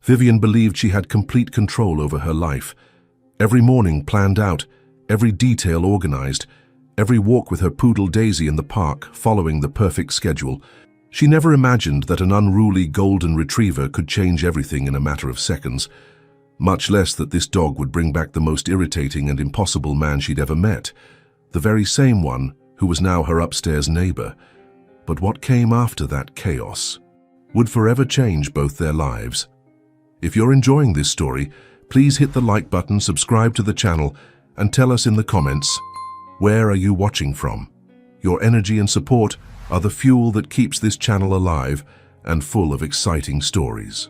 Vivian believed she had complete control over her life. Every morning planned out, every detail organized, every walk with her poodle Daisy in the park following the perfect schedule. She never imagined that an unruly golden retriever could change everything in a matter of seconds, much less that this dog would bring back the most irritating and impossible man she'd ever met, the very same one who was now her upstairs neighbor. But what came after that chaos would forever change both their lives. If you're enjoying this story, please hit the like button, subscribe to the channel, and tell us in the comments, where are you watching from? Your energy and support are the fuel that keeps this channel alive and full of exciting stories.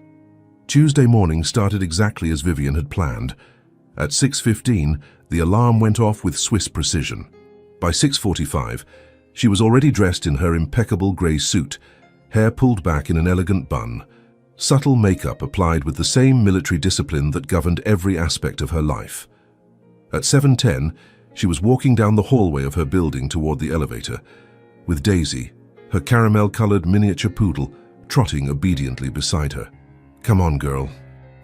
Tuesday morning started exactly as Vivian had planned. At 6:15, the alarm went off with Swiss precision. By 6:45, she was already dressed in her impeccable grey suit, hair pulled back in an elegant bun, subtle makeup applied with the same military discipline that governed every aspect of her life. At 7:10, she was walking down the hallway of her building toward the elevator, with Daisy, her caramel-colored miniature poodle, trotting obediently beside her. "Come on, girl.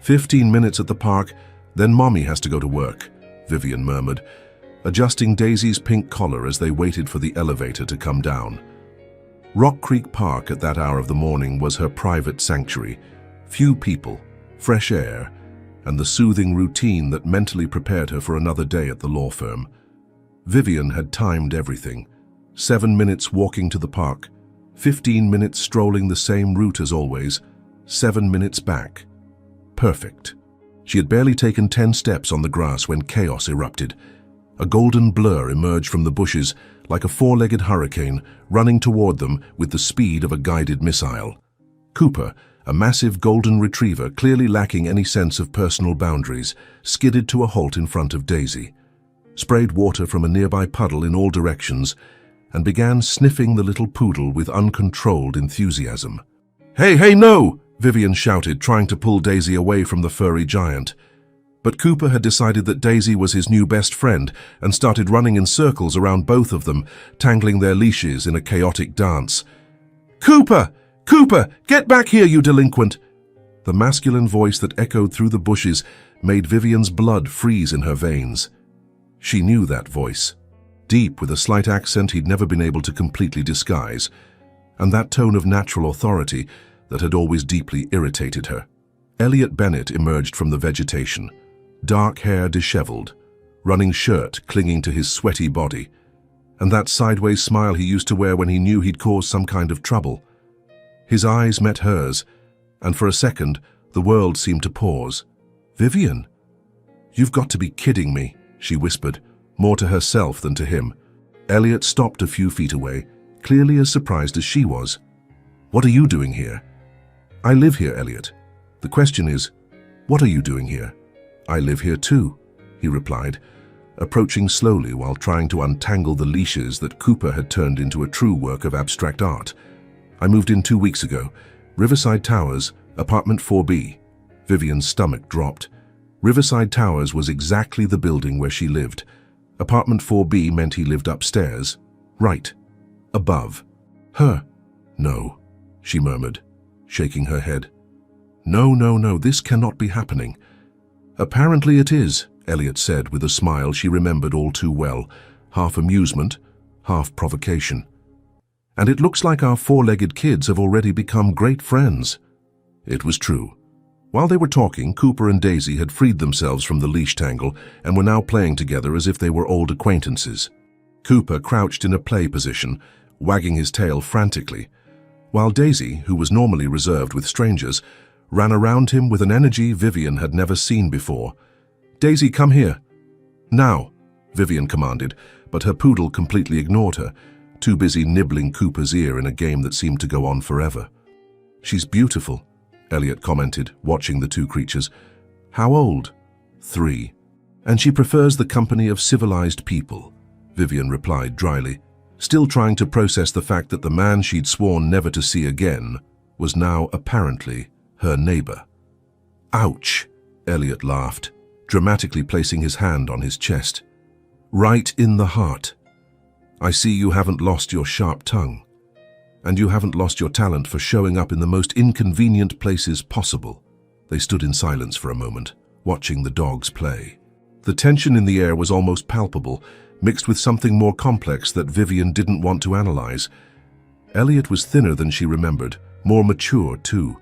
15 minutes at the park, then Mommy has to go to work," Vivian murmured, adjusting Daisy's pink collar as they waited for the elevator to come down. Rock Creek Park at that hour of the morning was her private sanctuary. Few people, fresh air, and the soothing routine that mentally prepared her for another day at the law firm. Vivian had timed everything. 7 minutes walking to the park, 15 minutes strolling the same route as always, 7 minutes back. Perfect. She had barely taken 10 steps on the grass when chaos erupted. A golden blur emerged from the bushes like a four-legged hurricane running toward them with the speed of a guided missile. Cooper, a massive golden retriever clearly lacking any sense of personal boundaries, skidded to a halt in front of Daisy, sprayed water from a nearby puddle in all directions, and began sniffing the little poodle with uncontrolled enthusiasm. Hey, no!" Vivian shouted, trying to pull Daisy away from the furry giant. But Cooper had decided that Daisy was his new best friend and started running in circles around both of them, tangling their leashes in a chaotic dance. "Cooper! Cooper! Get back here, you delinquent!" The masculine voice that echoed through the bushes made Vivian's blood freeze in her veins. She knew that voice, deep with a slight accent he'd never been able to completely disguise, and that tone of natural authority that had always deeply irritated her. Elliot Bennett emerged from the vegetation, dark hair disheveled, running shirt clinging to his sweaty body, and that sideways smile he used to wear when he knew he'd caused some kind of trouble. His eyes met hers, and for a second, the world seemed to pause. "Vivian? You've got to be kidding me," she whispered, more to herself than to him. Elliot stopped a few feet away, clearly as surprised as she was. "What are you doing here?" "I live here, Elliot. The question is, what are you doing here?" "I live here too," he replied, approaching slowly while trying to untangle the leashes that Cooper had turned into a true work of abstract art. "I moved in 2 weeks ago. Riverside Towers, apartment 4B. Vivian's stomach dropped. Riverside Towers was exactly the building where she lived. Apartment 4B meant he lived upstairs. Right. Above. Her. "No," she murmured, shaking her head. No, this cannot be happening." "Apparently it is," Elliot said with a smile she remembered all too well, half amusement, half provocation. "And it looks like our four-legged kids have already become great friends." It was true. While they were talking, Cooper and Daisy had freed themselves from the leash tangle and were now playing together as if they were old acquaintances. Cooper crouched in a play position, wagging his tail frantically, while Daisy, who was normally reserved with strangers, ran around him with an energy Vivian had never seen before. "Daisy, come here." "Now," Vivian commanded, but her poodle completely ignored her, too busy nibbling Cooper's ear in a game that seemed to go on forever. "She's beautiful," Elliot commented, watching the two creatures. "How old?" 3. "And she prefers the company of civilized people," Vivian replied dryly, still trying to process the fact that the man she'd sworn never to see again was now apparently her neighbor. "Ouch," Elliot laughed, dramatically placing his hand on his chest. "Right in the heart. I see you haven't lost your sharp tongue, and you haven't lost your talent for showing up in the most inconvenient places possible." They stood in silence for a moment, watching the dogs play. The tension in the air was almost palpable, mixed with something more complex that Vivian didn't want to analyze. Elliot was thinner than she remembered, more mature too.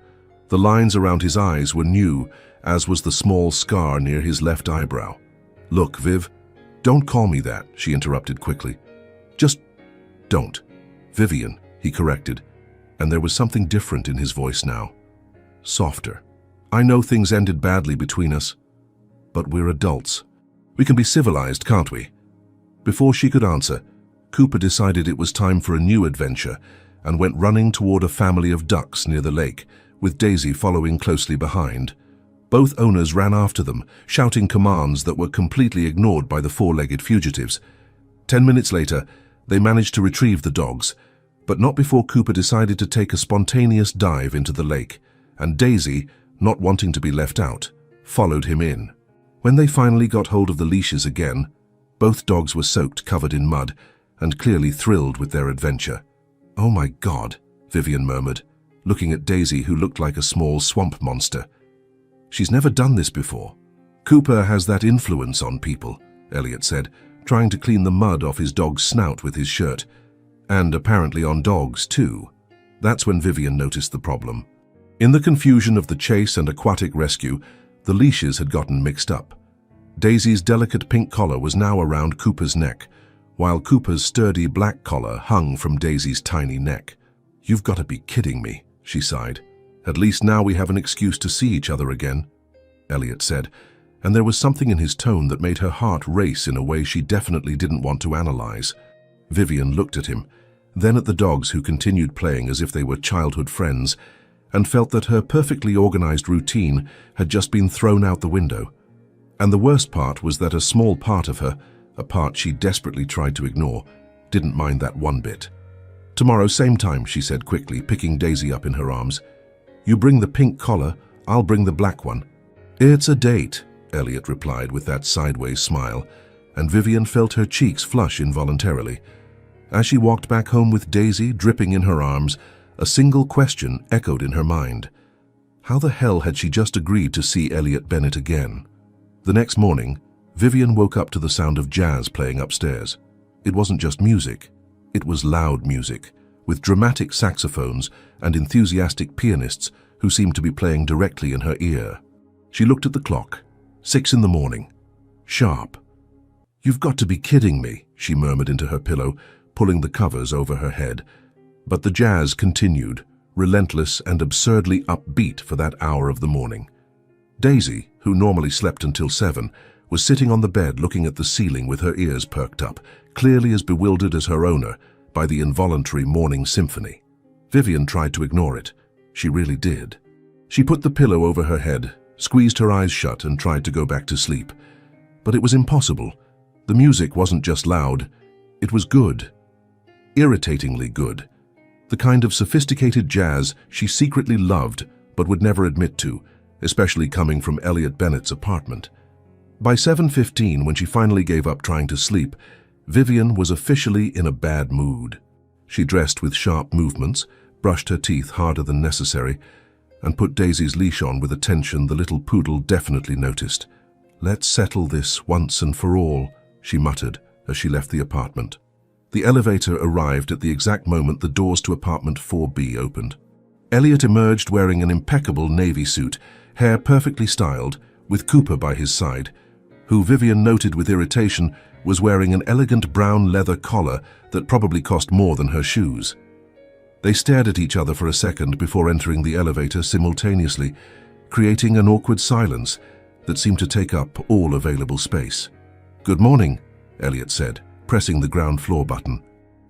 The lines around his eyes were new, as was the small scar near his left eyebrow. "Look, Viv, don't call me that," she interrupted quickly. "Just don't." "Vivian," he corrected, and there was something different in his voice now. Softer. "I know things ended badly between us, but we're adults. We can be civilized, can't we?" Before she could answer, Cooper decided it was time for a new adventure and went running toward a family of ducks near the lake, with Daisy following closely behind. Both owners ran after them, shouting commands that were completely ignored by the four-legged fugitives. 10 minutes later, they managed to retrieve the dogs, but not before Cooper decided to take a spontaneous dive into the lake, and Daisy, not wanting to be left out, followed him in. When they finally got hold of the leashes again, both dogs were soaked, covered in mud, and clearly thrilled with their adventure. "Oh my God," Vivian murmured, looking at Daisy, who looked like a small swamp monster. "She's never done this before." "Cooper has that influence on people," Elliot said, trying to clean the mud off his dog's snout with his shirt. "And apparently on dogs, too." That's when Vivian noticed the problem. In the confusion of the chase and aquatic rescue, the leashes had gotten mixed up. Daisy's delicate pink collar was now around Cooper's neck, while Cooper's sturdy black collar hung from Daisy's tiny neck. "You've got to be kidding me," she sighed. "At least now we have an excuse to see each other again," Elliot said, and there was something in his tone that made her heart race in a way she definitely didn't want to analyze. Vivian looked at him, then at the dogs who continued playing as if they were childhood friends, and felt that her perfectly organized routine had just been thrown out the window. And the worst part was that a small part of her, a part she desperately tried to ignore, didn't mind that one bit. "Tomorrow, same time," she said quickly, picking Daisy up in her arms. "You bring the pink collar, I'll bring the black one." "It's a date," Elliot replied with that sideways smile, and Vivian felt her cheeks flush involuntarily. As she walked back home with Daisy dripping in her arms, a single question echoed in her mind. How the hell had she just agreed to see Elliot Bennett again? The next morning, Vivian woke up to the sound of jazz playing upstairs. It wasn't just music. It was loud music, with dramatic saxophones and enthusiastic pianists who seemed to be playing directly in her ear. She looked at the clock. 6 in the morning. Sharp. "You've got to be kidding me," she murmured into her pillow, pulling the covers over her head. But the jazz continued, relentless and absurdly upbeat for that hour of the morning. Daisy, who normally slept until 7, was sitting on the bed looking at the ceiling with her ears perked up, clearly as bewildered as her owner by the involuntary morning symphony. Vivian tried to ignore it. She really did. She put the pillow over her head, squeezed her eyes shut and tried to go back to sleep. But it was impossible. The music wasn't just loud, it was good. Irritatingly good. The kind of sophisticated jazz she secretly loved but would never admit to, especially coming from Elliot Bennett's apartment. By 7:15, when she finally gave up trying to sleep, Vivian was officially in a bad mood. She dressed with sharp movements, brushed her teeth harder than necessary, and put Daisy's leash on with a tension the little poodle definitely noticed. "Let's settle this once and for all," she muttered as she left the apartment. The elevator arrived at the exact moment the doors to apartment 4B opened. Elliot emerged wearing an impeccable navy suit, hair perfectly styled, with Cooper by his side, who Vivian noted with irritation was wearing an elegant brown leather collar that probably cost more than her shoes. They stared at each other for a second before entering the elevator simultaneously, creating an awkward silence that seemed to take up all available space. "Good morning," Elliot said, pressing the ground floor button.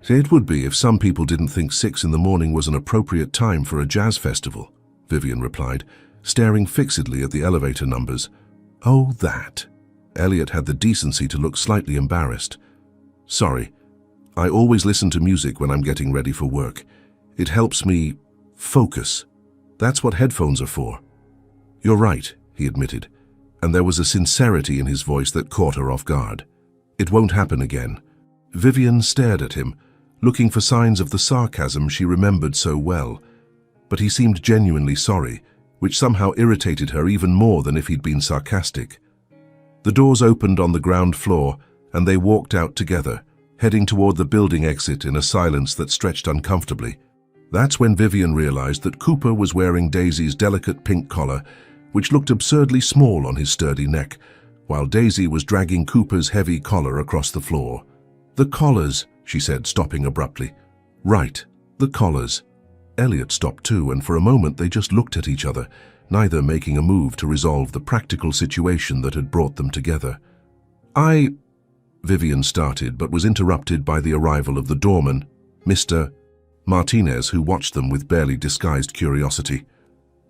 "It would be if some people didn't think 6 in the morning was an appropriate time for a jazz festival," Vivian replied, staring fixedly at the elevator numbers. "Oh, that." Elliot had the decency to look slightly embarrassed. "Sorry. I always listen to music when I'm getting ready for work. It helps me focus. That's what headphones are for." "You're right," he admitted, and there was a sincerity in his voice that caught her off guard. "It won't happen again." Vivian stared at him, looking for signs of the sarcasm she remembered so well, but he seemed genuinely sorry, which somehow irritated her even more than if he'd been sarcastic. The doors opened on the ground floor, and they walked out together, heading toward the building exit in a silence that stretched uncomfortably. That's when Vivian realized that Cooper was wearing Daisy's delicate pink collar, which looked absurdly small on his sturdy neck, while Daisy was dragging Cooper's heavy collar across the floor. "The collars," she said, stopping abruptly. "Right, the collars." Elliot stopped too, and for a moment they just looked at each other, neither making a move to resolve the practical situation that had brought them together. Vivian started, but was interrupted by the arrival of the doorman, Mr. Martinez, who watched them with barely disguised curiosity.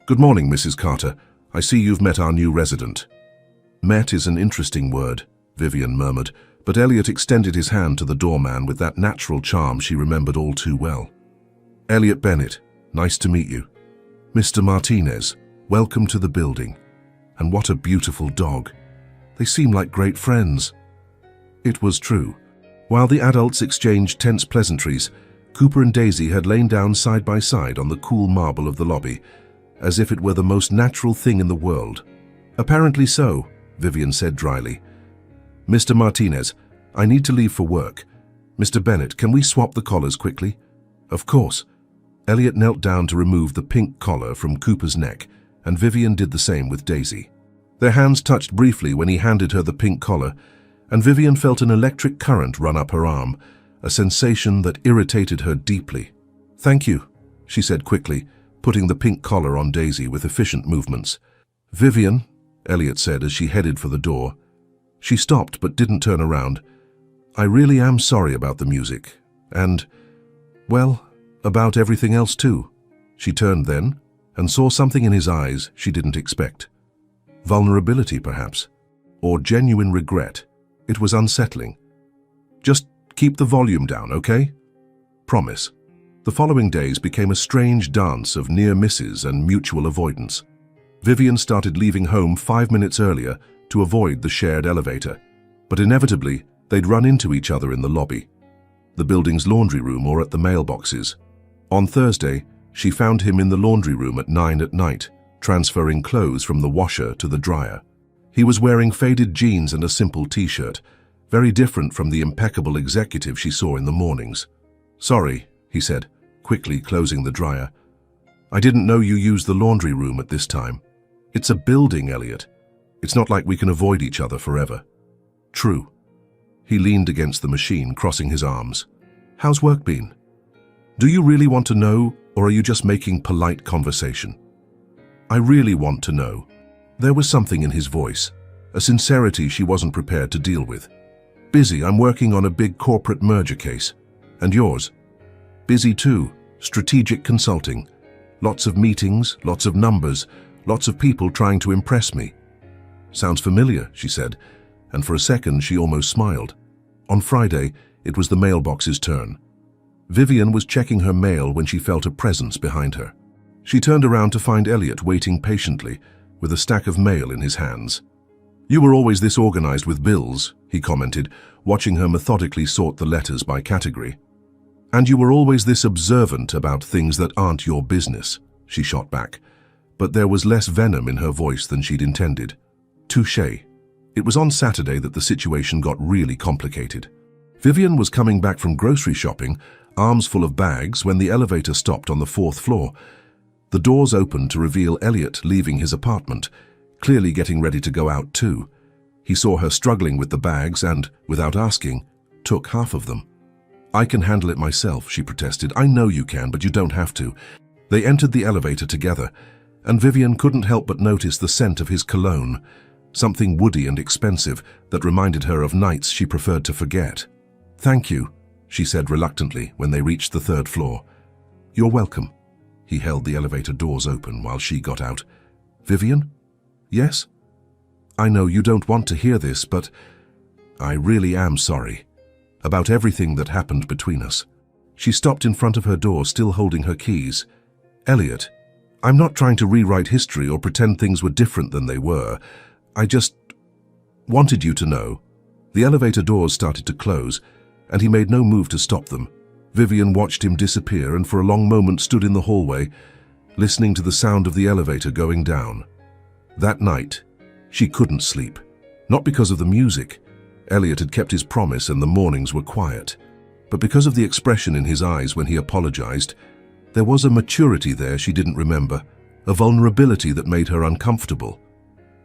"Good morning, Mrs. Carter. I see you've met our new resident." "Met is an interesting word," Vivian murmured, but Elliot extended his hand to the doorman with that natural charm she remembered all too well. "Elliot Bennett, nice to meet you." "Mr. Martinez, welcome to the building. And what a beautiful dog. They seem like great friends." It was true. While the adults exchanged tense pleasantries, Cooper and Daisy had lain down side by side on the cool marble of the lobby, as if it were the most natural thing in the world. "Apparently so," Vivian said dryly. "Mr. Martinez, I need to leave for work. Mr. Bennett, can we swap the collars quickly?" "Of course." Elliot knelt down to remove the pink collar from Cooper's neck, and Vivian did the same with Daisy. Their hands touched briefly when he handed her the pink collar, and Vivian felt an electric current run up her arm, a sensation that irritated her deeply. "Thank you," she said quickly, putting the pink collar on Daisy with efficient movements. "Vivian," Elliot said as she headed for the door. She stopped but didn't turn around. "I really am sorry about the music, and, well, about everything else too." She turned then and saw something in his eyes she didn't expect. Vulnerability, perhaps, or genuine regret. It was unsettling. "Just keep the volume down, okay?" "Promise." The following days became a strange dance of near misses and mutual avoidance. Vivian started leaving home 5 minutes earlier to avoid the shared elevator, but inevitably they'd run into each other in the lobby, the building's laundry room, or at the mailboxes. On Thursday, she found him in the laundry room at 9 at night, transferring clothes from the washer to the dryer. He was wearing faded jeans and a simple t-shirt, very different from the impeccable executive she saw in the mornings. "Sorry," he said, quickly closing the dryer. "I didn't know you used the laundry room at this time. It's a building, Elliot. It's not like we can avoid each other forever." "True." He leaned against the machine, crossing his arms. "How's work been?" "Do you really want to know, or are you just making polite conversation?" "I really want to know." There was something in his voice, a sincerity she wasn't prepared to deal with. "Busy. I'm working on a big corporate merger case. And yours?" "Busy too. Strategic consulting. Lots of meetings, lots of numbers, lots of people trying to impress me." "Sounds familiar," she said, and for a second she almost smiled. On Friday, it was the mailbox's turn. Vivian was checking her mail when she felt a presence behind her. She turned around to find Elliot waiting patiently, with a stack of mail in his hands. "You were always this organized with bills," he commented, watching her methodically sort the letters by category. "And you were always this observant about things that aren't your business," she shot back, but there was less venom in her voice than she'd intended. Touché. It was on Saturday that the situation got really complicated. Vivian was coming back from grocery shopping, arms full of bags, when the elevator stopped on the 4th floor. The doors opened to reveal Elliot leaving his apartment, clearly getting ready to go out too. He saw her struggling with the bags and, without asking, took half of them. "I can handle it myself," she protested. "I know you can, but you don't have to." They entered the elevator together, and Vivian couldn't help but notice the scent of his cologne, something woody and expensive that reminded her of nights she preferred to forget. "Thank you," she said reluctantly when they reached the 3rd floor. "You're welcome." He held the elevator doors open while she got out. "Vivian?" "Yes?" "I know you don't want to hear this, but I really am sorry about everything that happened between us." She stopped in front of her door, still holding her keys. "Elliot, I'm not trying to rewrite history or pretend things were different than they were. I just wanted you to know." The elevator doors started to close, and he made no move to stop them. Vivian watched him disappear and for a long moment stood in the hallway, listening to the sound of the elevator going down. That night, she couldn't sleep. Not because of the music. Elliot had kept his promise and the mornings were quiet. But because of the expression in his eyes when he apologized. There was a maturity there she didn't remember, a vulnerability that made her uncomfortable.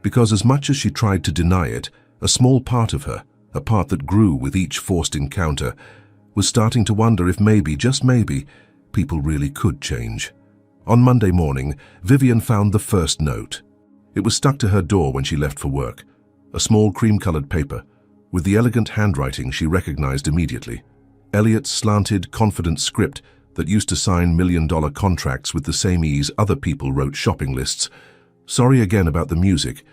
Because as much as she tried to deny it, a small part of her, a part that grew with each forced encounter, was starting to wonder if maybe, just maybe, people really could change. On Monday morning, Vivian found the first note. It was stuck to her door when she left for work, a small cream-colored paper, with the elegant handwriting she recognized immediately. Elliot's slanted, confident script that used to sign million-dollar contracts with the same ease other people wrote shopping lists. Sorry again about the music.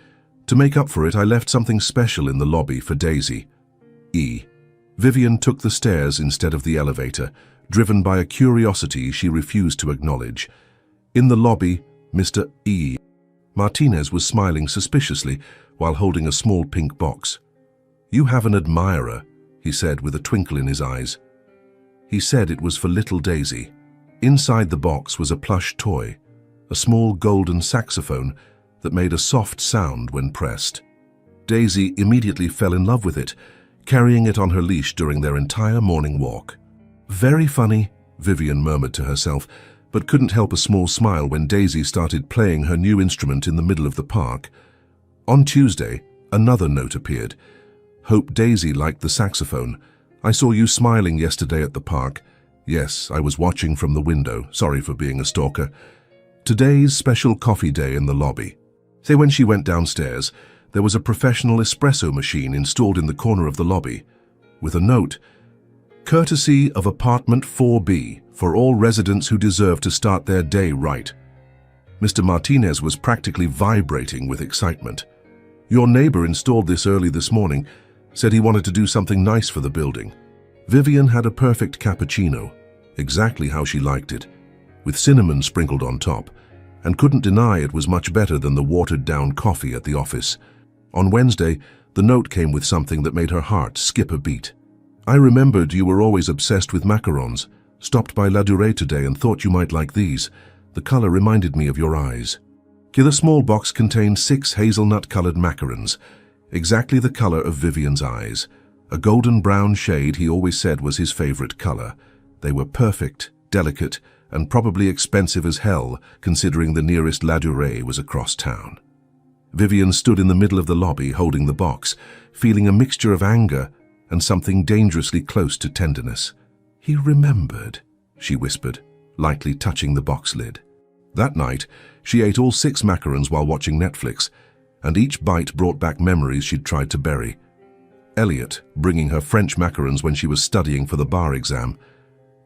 To make up for it, I left something special in the lobby for Daisy. E. Vivian took the stairs instead of the elevator, driven by a curiosity she refused to acknowledge. In the lobby, Mr. E. Martinez was smiling suspiciously while holding a small pink box. "You have an admirer," he said with a twinkle in his eyes. He said it was for little Daisy. Inside the box was a plush toy, a small golden saxophone that made a soft sound when pressed. Daisy immediately fell in love with it, carrying it on her leash during their entire morning walk. "Very funny," Vivian murmured to herself, but couldn't help a small smile when Daisy started playing her new instrument in the middle of the park. On Tuesday, another note appeared. "Hope Daisy liked the saxophone. I saw you smiling yesterday at the park. Yes, I was watching from the window. Sorry for being a stalker. Today's special coffee day in the lobby." Say, when she went downstairs, there was a professional espresso machine installed in the corner of the lobby, with a note, "Courtesy of apartment 4B, for all residents who deserve to start their day right." Mr. Martinez was practically vibrating with excitement. "Your neighbor installed this early this morning, said he wanted to do something nice for the building." Vivian had a perfect cappuccino, exactly how she liked it, with cinnamon sprinkled on top, and couldn't deny it was much better than the watered-down coffee at the office. On Wednesday, the note came with something that made her heart skip a beat. "I remembered you were always obsessed with macarons. Stopped by La Durée today and thought you might like these. The color reminded me of your eyes." The small box contained 6 hazelnut-colored macarons, exactly the color of Vivian's eyes, a golden brown shade he always said was his favorite color. They were perfect, delicate, and probably expensive as hell, considering the nearest La Durée was across town. Vivian stood in the middle of the lobby holding the box, feeling a mixture of anger and something dangerously close to tenderness. "He remembered," she whispered, lightly touching the box lid. That night, she ate all 6 macarons while watching Netflix, and each bite brought back memories she'd tried to bury. Elliot bringing her French macarons when she was studying for the bar exam.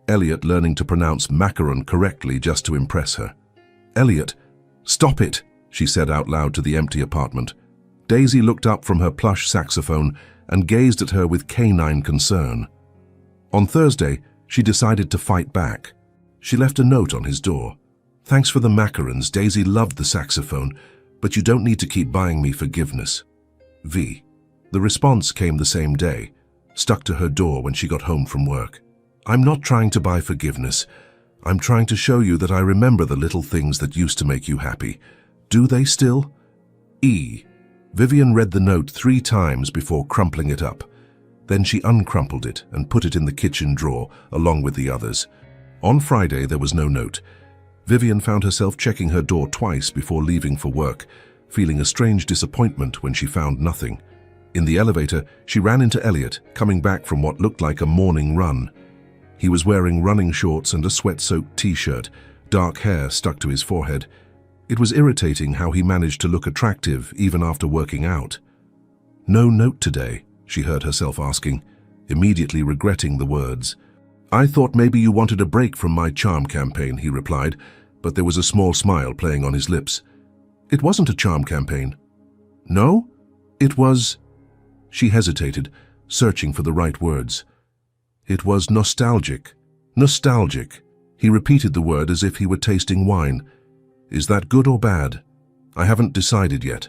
Elliot learning to pronounce macaron correctly just to impress her. "Elliot, stop it," she said out loud to the empty apartment. Daisy looked up from her plush saxophone and gazed at her with canine concern. On Thursday, she decided to fight back. She left a note on his door. "Thanks for the macarons. Daisy loved the saxophone, but you don't need to keep buying me forgiveness. V." The response came the same day, stuck to her door when she got home from work. "I'm not trying to buy forgiveness. I'm trying to show you that I remember the little things that used to make you happy. Do they still?" E. Vivian read the note 3 times before crumpling it up. Then she uncrumpled it and put it in the kitchen drawer along with the others. On Friday, there was no note. Vivian found herself checking her door twice before leaving for work, feeling a strange disappointment when she found nothing. In the elevator, she ran into Elliot, coming back from what looked like a morning run. He was wearing running shorts and a sweat-soaked t-shirt, dark hair stuck to his forehead. It was irritating how he managed to look attractive even after working out. "No note today," she heard herself asking, immediately regretting the words. "I thought maybe you wanted a break from my charm campaign," he replied, but there was a small smile playing on his lips. "It wasn't a charm campaign." "No? It was—" She hesitated, searching for the right words. "It was nostalgic. Nostalgic." He repeated the word as if he were tasting wine. "Is that good or bad? I haven't decided yet."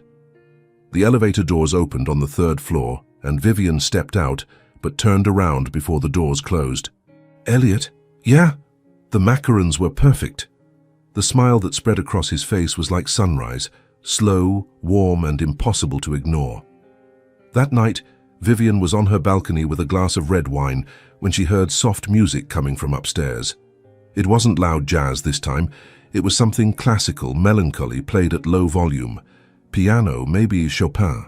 The elevator doors opened on the 3rd floor, and Vivian stepped out, but turned around before the doors closed. "Elliot, yeah, the macarons were perfect." The smile that spread across his face was like sunrise, slow, warm, and impossible to ignore. That night, Vivian was on her balcony with a glass of red wine when she heard soft music coming from upstairs. It wasn't loud jazz this time. It was something classical, melancholy, played at low volume. Piano, maybe Chopin.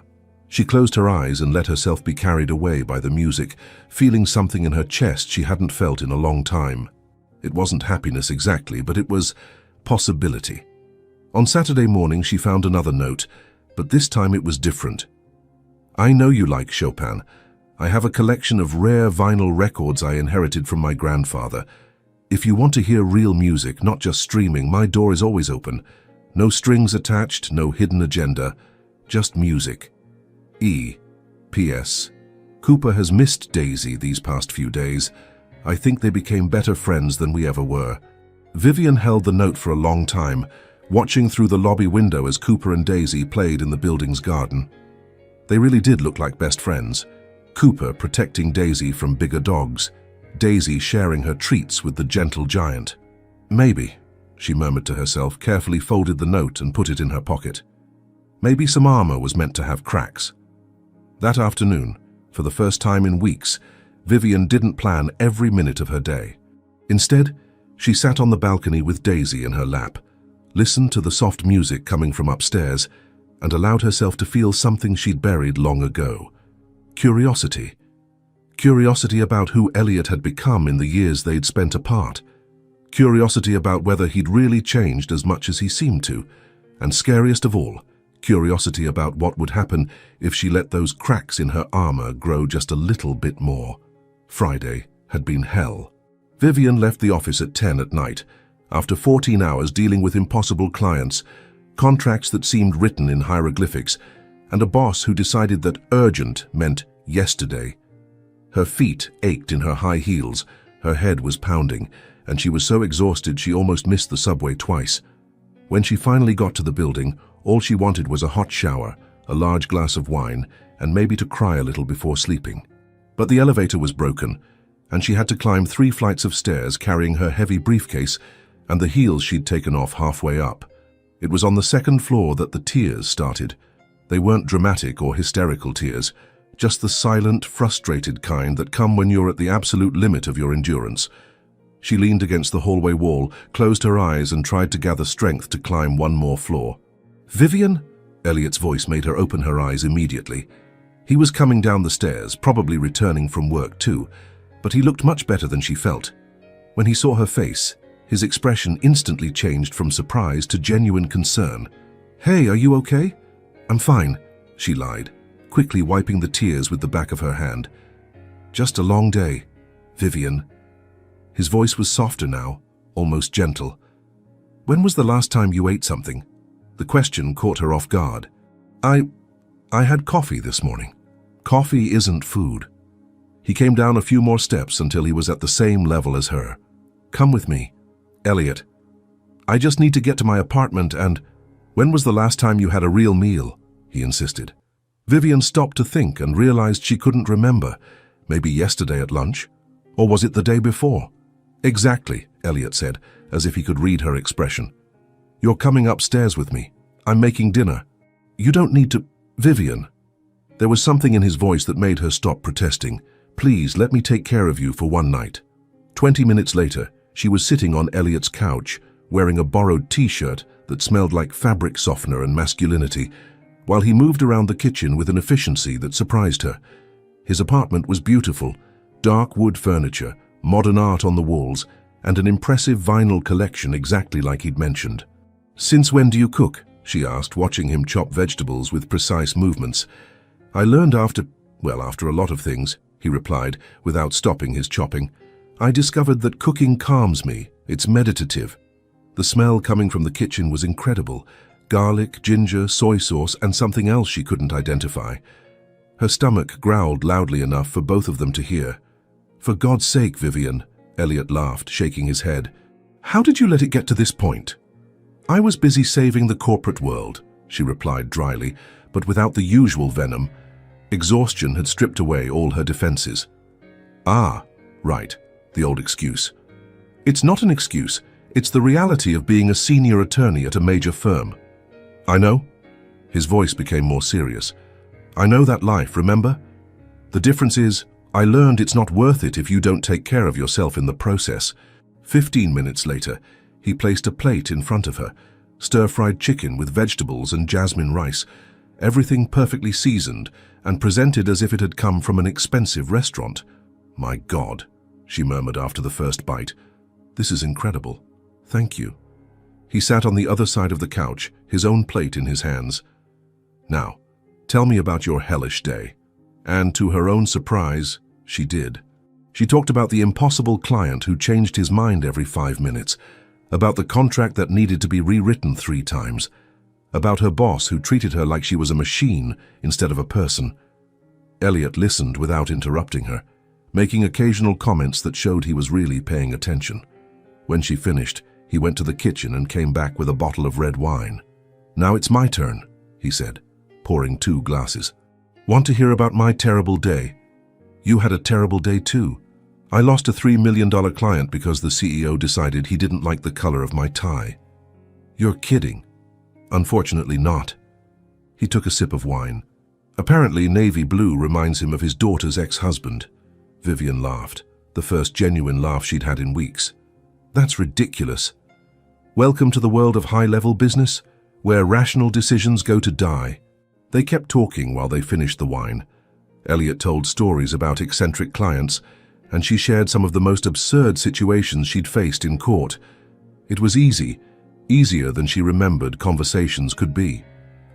She closed her eyes and let herself be carried away by the music, feeling something in her chest she hadn't felt in a long time. It wasn't happiness exactly, but it was possibility. On Saturday morning, she found another note, but this time it was different. I know you like Chopin. I have a collection of rare vinyl records I inherited from my grandfather. If you want to hear real music, not just streaming, my door is always open. No strings attached, no hidden agenda, just music. P.S. Cooper has missed Daisy these past few days. I think they became better friends than we ever were. Vivian held the note for a long time, watching through the lobby window as Cooper and Daisy played in the building's garden. They really did look like best friends. Cooper protecting Daisy from bigger dogs, Daisy sharing her treats with the gentle giant. Maybe, she murmured to herself, carefully folded the note and put it in her pocket. Maybe some armor was meant to have cracks. That afternoon, for the first time in weeks, Vivian didn't plan every minute of her day. Instead, she sat on the balcony with Daisy in her lap, listened to the soft music coming from upstairs, and allowed herself to feel something she'd buried long ago. Curiosity. Curiosity about who Elliot had become in the years they'd spent apart. Curiosity about whether he'd really changed as much as he seemed to. And scariest of all, curiosity about what would happen if she let those cracks in her armor grow just a little bit more. Friday had been hell. Vivian left the office at 10 at night, after 14 hours dealing with impossible clients, contracts that seemed written in hieroglyphics, and a boss who decided that urgent meant yesterday. Her feet ached in her high heels, her head was pounding, and she was so exhausted she almost missed the subway twice. When she finally got to the building, all she wanted was a hot shower, a large glass of wine, and maybe to cry a little before sleeping. But the elevator was broken, and she had to climb 3 flights of stairs carrying her heavy briefcase and the heels she'd taken off halfway up. It was on the 2nd floor that the tears started. They weren't dramatic or hysterical tears, just the silent, frustrated kind that come when you're at the absolute limit of your endurance. She leaned against the hallway wall, closed her eyes, and tried to gather strength to climb one more floor. "Vivian?" Elliot's voice made her open her eyes immediately. He was coming down the stairs, probably returning from work too, but he looked much better than she felt. When he saw her face, his expression instantly changed from surprise to genuine concern. "Hey, are you okay?" "I'm fine," she lied, quickly wiping the tears with the back of her hand. "Just a long day, Vivian." His voice was softer now, almost gentle. "When was the last time you ate something?" The question caught her off guard. I had coffee this morning." "Coffee isn't food." He came down a few more steps until he was at the same level as her. "Come with me." "Elliot, I just need to get to my apartment and—" "When was the last time you had a real meal?" he insisted. Vivian stopped to think and realized she couldn't remember. Maybe yesterday at lunch? Or was it the day before? "Exactly," Elliot said, as if he could read her expression. "You're coming upstairs with me. I'm making dinner." "You don't need to—" "Vivian." There was something in his voice that made her stop protesting. "Please, let me take care of you for one night." 20 minutes later, she was sitting on Elliot's couch, wearing a borrowed t-shirt that smelled like fabric softener and masculinity, while he moved around the kitchen with an efficiency that surprised her. His apartment was beautiful, dark wood furniture, modern art on the walls, and an impressive vinyl collection exactly like he'd mentioned. "Since when do you cook?" she asked, watching him chop vegetables with precise movements. "I learned after a lot of things," he replied, without stopping his chopping. "I discovered that cooking calms me. It's meditative." The smell coming from the kitchen was incredible. Garlic, ginger, soy sauce, and something else she couldn't identify. Her stomach growled loudly enough for both of them to hear. "For God's sake, Vivian," Elliot laughed, shaking his head. "How did you let it get to this point?" "I was busy saving the corporate world," she replied dryly, but without the usual venom. Exhaustion had stripped away all her defenses. "Ah, right, the old excuse." "It's not an excuse. It's the reality of being a senior attorney at a major firm. I know. His voice became more serious. I know that life, remember? The difference is, I learned it's not worth it if you don't take care of yourself in the process. 15 minutes later, he placed a plate in front of her, stir-fried chicken with vegetables and jasmine rice, everything perfectly seasoned and presented as if it had come from an expensive restaurant. My God, she murmured after the first bite. This is incredible. Thank you. He sat on the other side of the couch, his own plate in his hands. Now, tell me about your hellish day. And to her own surprise, she did. She talked about the impossible client who changed his mind every 5 minutes, about the contract that needed to be rewritten 3 times, about her boss who treated her like she was a machine instead of a person. Elliot listened without interrupting her, making occasional comments that showed he was really paying attention. When she finished, he went to the kitchen and came back with a bottle of red wine. Now it's my turn, he said, pouring 2 glasses. Want to hear about my terrible day? You had a terrible day too. I lost a $3 million client because the CEO decided he didn't like the color of my tie. You're kidding. Unfortunately not. He took a sip of wine. Apparently navy blue reminds him of his daughter's ex-husband. Vivian laughed, the first genuine laugh she'd had in weeks. That's ridiculous. Welcome to the world of high-level business, where rational decisions go to die. They kept talking while they finished the wine. Elliot told stories about eccentric clients, and she shared some of the most absurd situations she'd faced in court. It was easy, easier than she remembered conversations could be.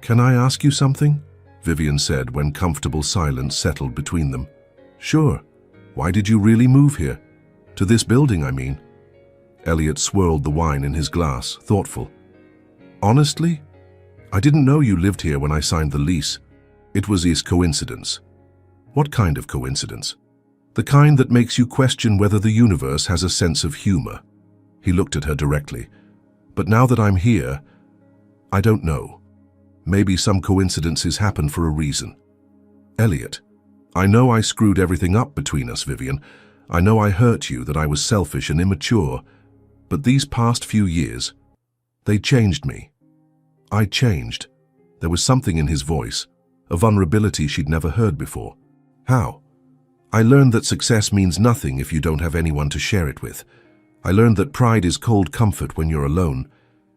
Can I ask you something? Vivian said when comfortable silence settled between them. Sure. Why did you really move here? To this building, I mean. Elliot swirled the wine in his glass, thoughtful. Honestly, I didn't know you lived here when I signed the lease. It was a coincidence. What kind of coincidence? The kind that makes you question whether the universe has a sense of humor. He looked at her directly. But now that I'm here, I don't know. Maybe some coincidences happen for a reason. Elliot, I know I screwed everything up between us, Vivian. I know I hurt you, that I was selfish and immature. But these past few years, they changed me. I changed. There was something in his voice, a vulnerability she'd never heard before. How? I learned that success means nothing if you don't have anyone to share it with. I learned that pride is cold comfort when you're alone.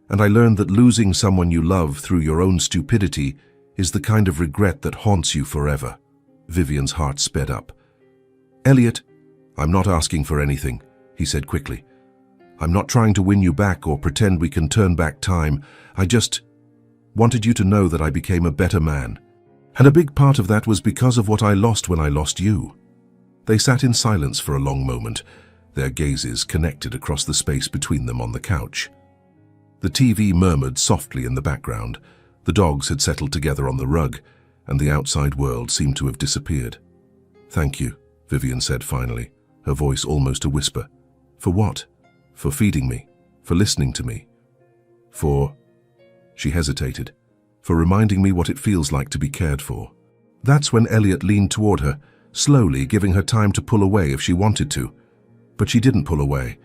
And I learned that losing someone you love through your own stupidity is the kind of regret that haunts you forever. Vivian's heart sped up. Elliot, I'm not asking for anything, he said quickly. I'm not trying to win you back or pretend we can turn back time. I just wanted you to know that I became a better man. And a big part of that was because of what I lost when I lost you. They sat in silence for a long moment, their gazes connected across the space between them on the couch. The TV murmured softly in the background. The dogs had settled together on the rug, and the outside world seemed to have disappeared. Thank you, Vivian said finally, her voice almost a whisper. For what? For feeding me, for listening to me, for... She hesitated. For reminding me what it feels like to be cared for. That's when Elliot leaned toward her, slowly giving her time to pull away if she wanted to. But she didn't pull away.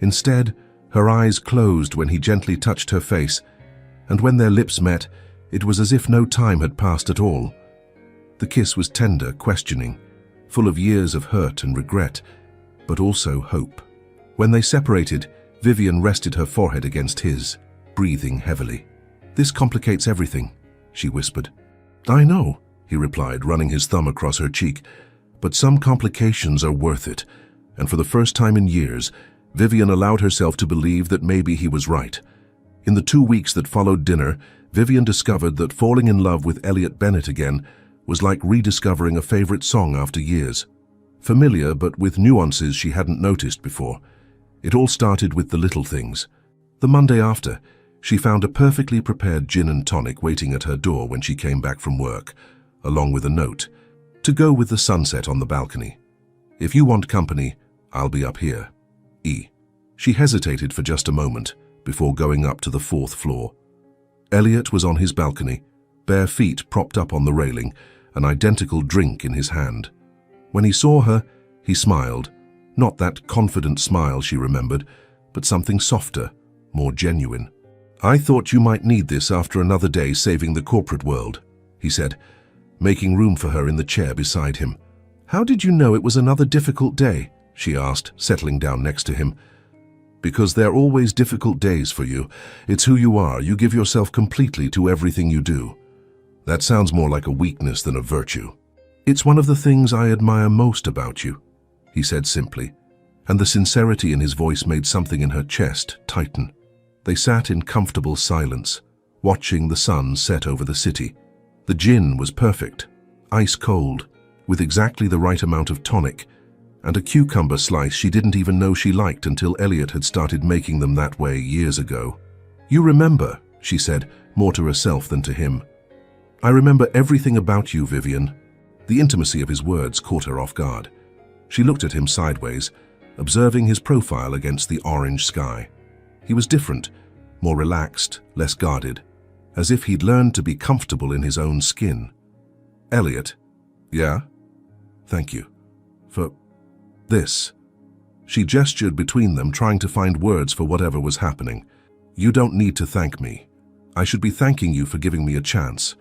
Instead, her eyes closed when he gently touched her face, and when their lips met, it was as if no time had passed at all. The kiss was tender, questioning, full of years of hurt and regret, but also hope. When they separated, Vivian rested her forehead against his, breathing heavily. This complicates everything, she whispered. I know, he replied, running his thumb across her cheek, but some complications are worth it, and for the first time in years, Vivian allowed herself to believe that maybe he was right. In the 2 weeks that followed dinner, Vivian discovered that falling in love with Elliot Bennett again was like rediscovering a favorite song after years. Familiar, but with nuances she hadn't noticed before. It all started with the little things. The Monday after, she found a perfectly prepared gin and tonic waiting at her door when she came back from work, along with a note, to go with the sunset on the balcony. If you want company, I'll be up here. E. She hesitated for just a moment before going up to the 4th floor. Elliot was on his balcony, bare feet propped up on the railing, an identical drink in his hand. When he saw her, he smiled, not that confident smile she remembered, but something softer, more genuine. "I thought you might need this after another day saving the corporate world," he said, making room for her in the chair beside him. "How did you know it was another difficult day?" she asked, settling down next to him. "Because they're always difficult days for you. It's who you are. You give yourself completely to everything you do." "That sounds more like a weakness than a virtue." "It's one of the things I admire most about you," he said simply, and the sincerity in his voice made something in her chest tighten. They sat in comfortable silence, watching the sun set over the city. The gin was perfect, ice cold, with exactly the right amount of tonic, and a cucumber slice she didn't even know she liked until Elliot had started making them that way years ago. "You remember," she said, more to herself than to him. "I remember everything about you, Vivian." The intimacy of his words caught her off guard. She looked at him sideways, observing his profile against the orange sky. He was different, more relaxed, less guarded, as if he'd learned to be comfortable in his own skin. "Elliot." "Yeah?" "Thank you. For this." She gestured between them, trying to find words for whatever was happening. "You don't need to thank me. I should be thanking you for giving me a chance."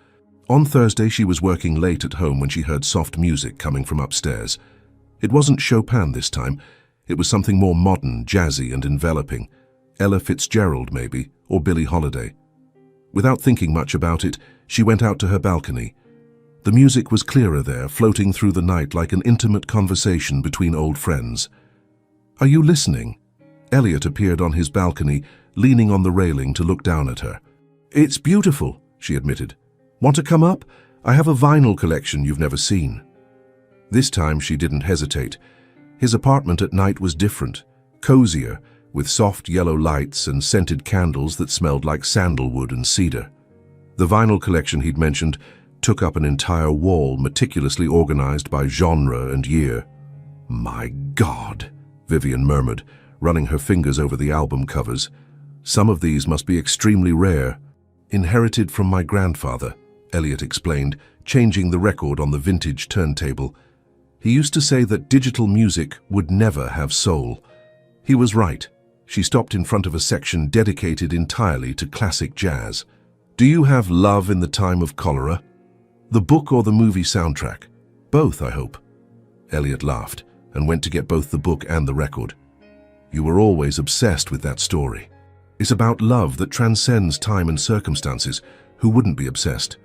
On Thursday, she was working late at home when she heard soft music coming from upstairs. It wasn't Chopin this time. It was something more modern, jazzy and enveloping. Ella Fitzgerald, maybe, or Billie Holiday. Without thinking much about it, she went out to her balcony. The music was clearer there, floating through the night like an intimate conversation between old friends. "Are you listening?" Elliot appeared on his balcony, leaning on the railing to look down at her. "It's beautiful," she admitted. "Want to come up? I have a vinyl collection you've never seen." This time she didn't hesitate. His apartment at night was different, cozier, with soft yellow lights and scented candles that smelled like sandalwood and cedar. The vinyl collection he'd mentioned took up an entire wall, meticulously organized by genre and year. "My God," Vivian murmured, running her fingers over the album covers. "Some of these must be extremely rare." "Inherited from my grandfather," Elliot explained, changing the record on the vintage turntable. "He used to say that digital music would never have soul." He was right. She stopped in front of a section dedicated entirely to classic jazz. "Do you have Love in the Time of Cholera? The book or the movie soundtrack?" "Both, I hope." Elliot laughed and went to get both the book and the record. "You were always obsessed with that story. It's about love that transcends time and circumstances. Who wouldn't be obsessed?"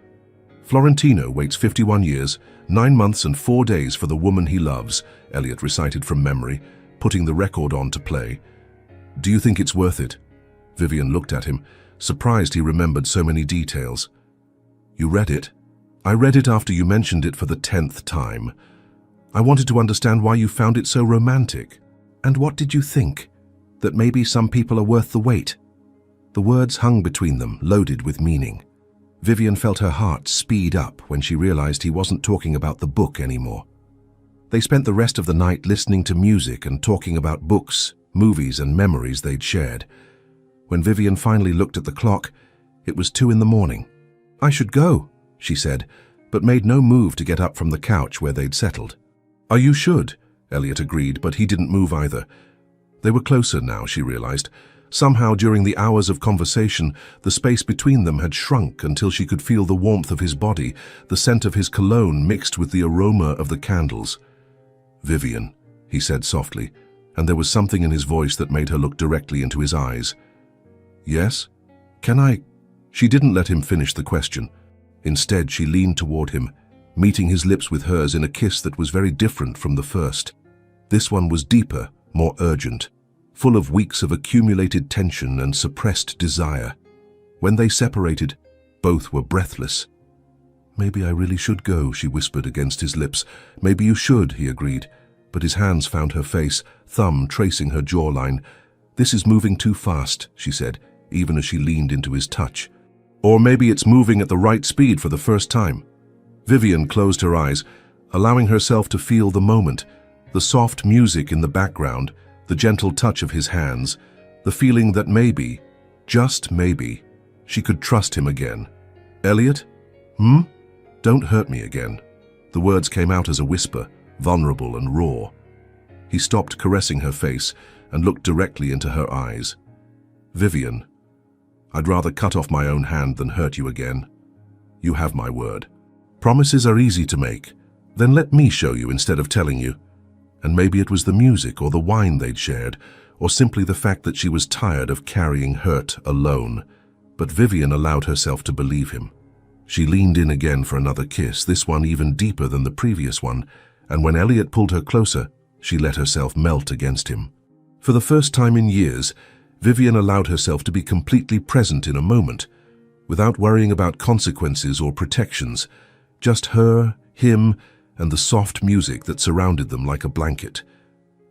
"Florentino waits 51 years, 9 months and 4 days for the woman he loves," Elliot recited from memory, putting the record on to play. "Do you think it's worth it?" Vivian looked at him, surprised he remembered so many details. "You read it?" "I read it after you mentioned it for the 10th time. I wanted to understand why you found it so romantic." "And what did you think? That maybe some people are worth the wait?" The words hung between them, loaded with meaning. Vivian felt her heart speed up when she realized he wasn't talking about the book anymore. They spent the rest of the night listening to music and talking about books, movies and memories they'd shared. When Vivian finally looked at the clock, it was 2 in the morning. "I should go," she said, but made no move to get up from the couch where they'd settled. "You should," Elliot agreed, but he didn't move either. They were closer now, she realized. Somehow, during the hours of conversation, the space between them had shrunk until she could feel the warmth of his body, the scent of his cologne mixed with the aroma of the candles. "Vivian," he said softly, and there was something in his voice that made her look directly into his eyes. "Yes? Can I?" She didn't let him finish the question. Instead, she leaned toward him, meeting his lips with hers in a kiss that was very different from the first. This one was deeper, more urgent, full of weeks of accumulated tension and suppressed desire. When they separated, both were breathless. "Maybe I really should go," she whispered against his lips. "Maybe you should," he agreed, but his hands found her face, thumb tracing her jawline. "This is moving too fast," she said, even as she leaned into his touch. "Or maybe it's moving at the right speed for the first time." Vivian closed her eyes, allowing herself to feel the moment, the soft music in the background, the gentle touch of his hands, the feeling that maybe, just maybe, she could trust him again. "Elliot? Don't hurt me again." The words came out as a whisper, vulnerable and raw. He stopped caressing her face and looked directly into her eyes. "Vivian, I'd rather cut off my own hand than hurt you again. You have my word. Promises are easy to make. Then let me show you instead of telling you." And maybe it was the music or the wine they'd shared, or simply the fact that she was tired of carrying hurt alone. But Vivian allowed herself to believe him. She leaned in again for another kiss, this one even deeper than the previous one, and when Elliot pulled her closer, she let herself melt against him. For the first time in years, Vivian allowed herself to be completely present in a moment, without worrying about consequences or protections, just her, him, and the soft music that surrounded them like a blanket.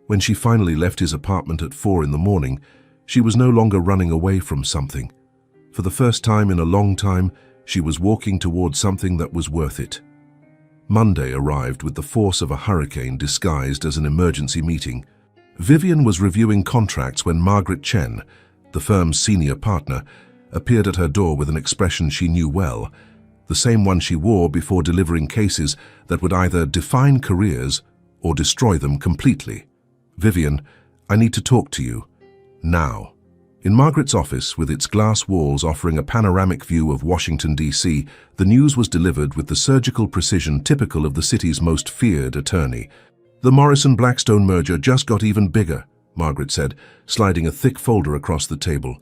When she finally left his apartment at 4 in the morning, she was no longer running away from something. For the first time in a long time, she was walking towards something that was worth it. Monday arrived with the force of a hurricane disguised as an emergency meeting. Vivian was reviewing contracts when Margaret Chen, the firm's senior partner, appeared at her door with an expression she knew well, the same one she wore before delivering cases that would either define careers or destroy them completely. "Vivian, I need to talk to you. Now." In Margaret's office, with its glass walls offering a panoramic view of Washington, D.C., the news was delivered with the surgical precision typical of the city's most feared attorney. "The Morrison-Blackstone merger just got even bigger," Margaret said, sliding a thick folder across the table.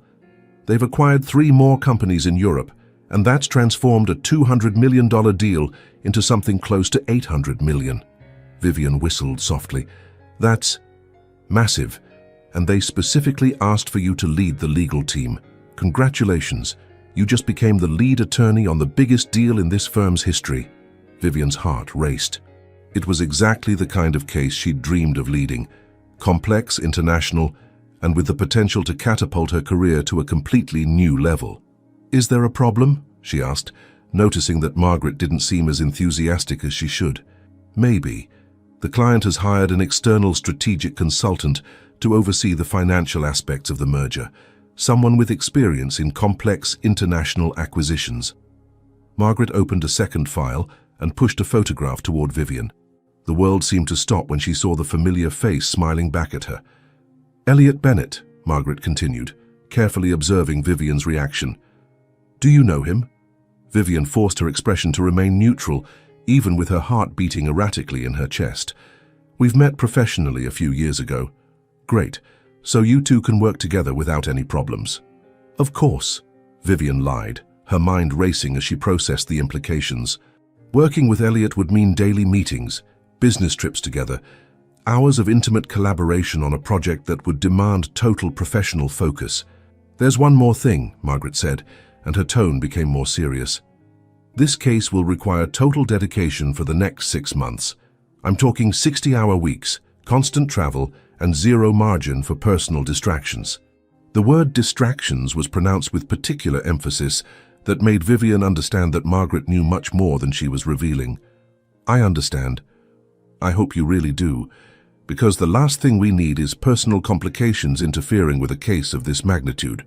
"They've acquired 3 more companies in Europe, and that's transformed a $200 million deal into something close to $800 million. Vivian whistled softly. "That's massive. And they specifically asked for you to lead the legal team. Congratulations, you just became the lead attorney on the biggest deal in this firm's history." Vivian's heart raced. It was exactly the kind of case she'd dreamed of leading. Complex, international, and with the potential to catapult her career to a completely new level. "Is there a problem?" she asked, noticing that Margaret didn't seem as enthusiastic as she should. "Maybe. The client has hired an external strategic consultant to oversee the financial aspects of the merger, someone with experience in complex international acquisitions." Margaret opened a second file and pushed a photograph toward Vivian. The world seemed to stop when she saw the familiar face smiling back at her. "Elliot Bennett," Margaret continued, carefully observing Vivian's reaction. "Do you know him?" Vivian forced her expression to remain neutral, even with her heart beating erratically in her chest. "We've met professionally a few years ago." "Great. So you two can work together without any problems." "Of course," Vivian lied, her mind racing as she processed the implications. Working with Elliot would mean daily meetings, business trips together, hours of intimate collaboration on a project that would demand total professional focus. "There's one more thing," Margaret said, and her tone became more serious. "This case will require total dedication for the next 6 months. I'm talking 60-hour weeks, constant travel, and zero margin for personal distractions." The word distractions was pronounced with particular emphasis that made Vivian understand that Margaret knew much more than she was revealing. "I understand. I hope you really do, because the last thing we need is personal complications interfering with a case of this magnitude."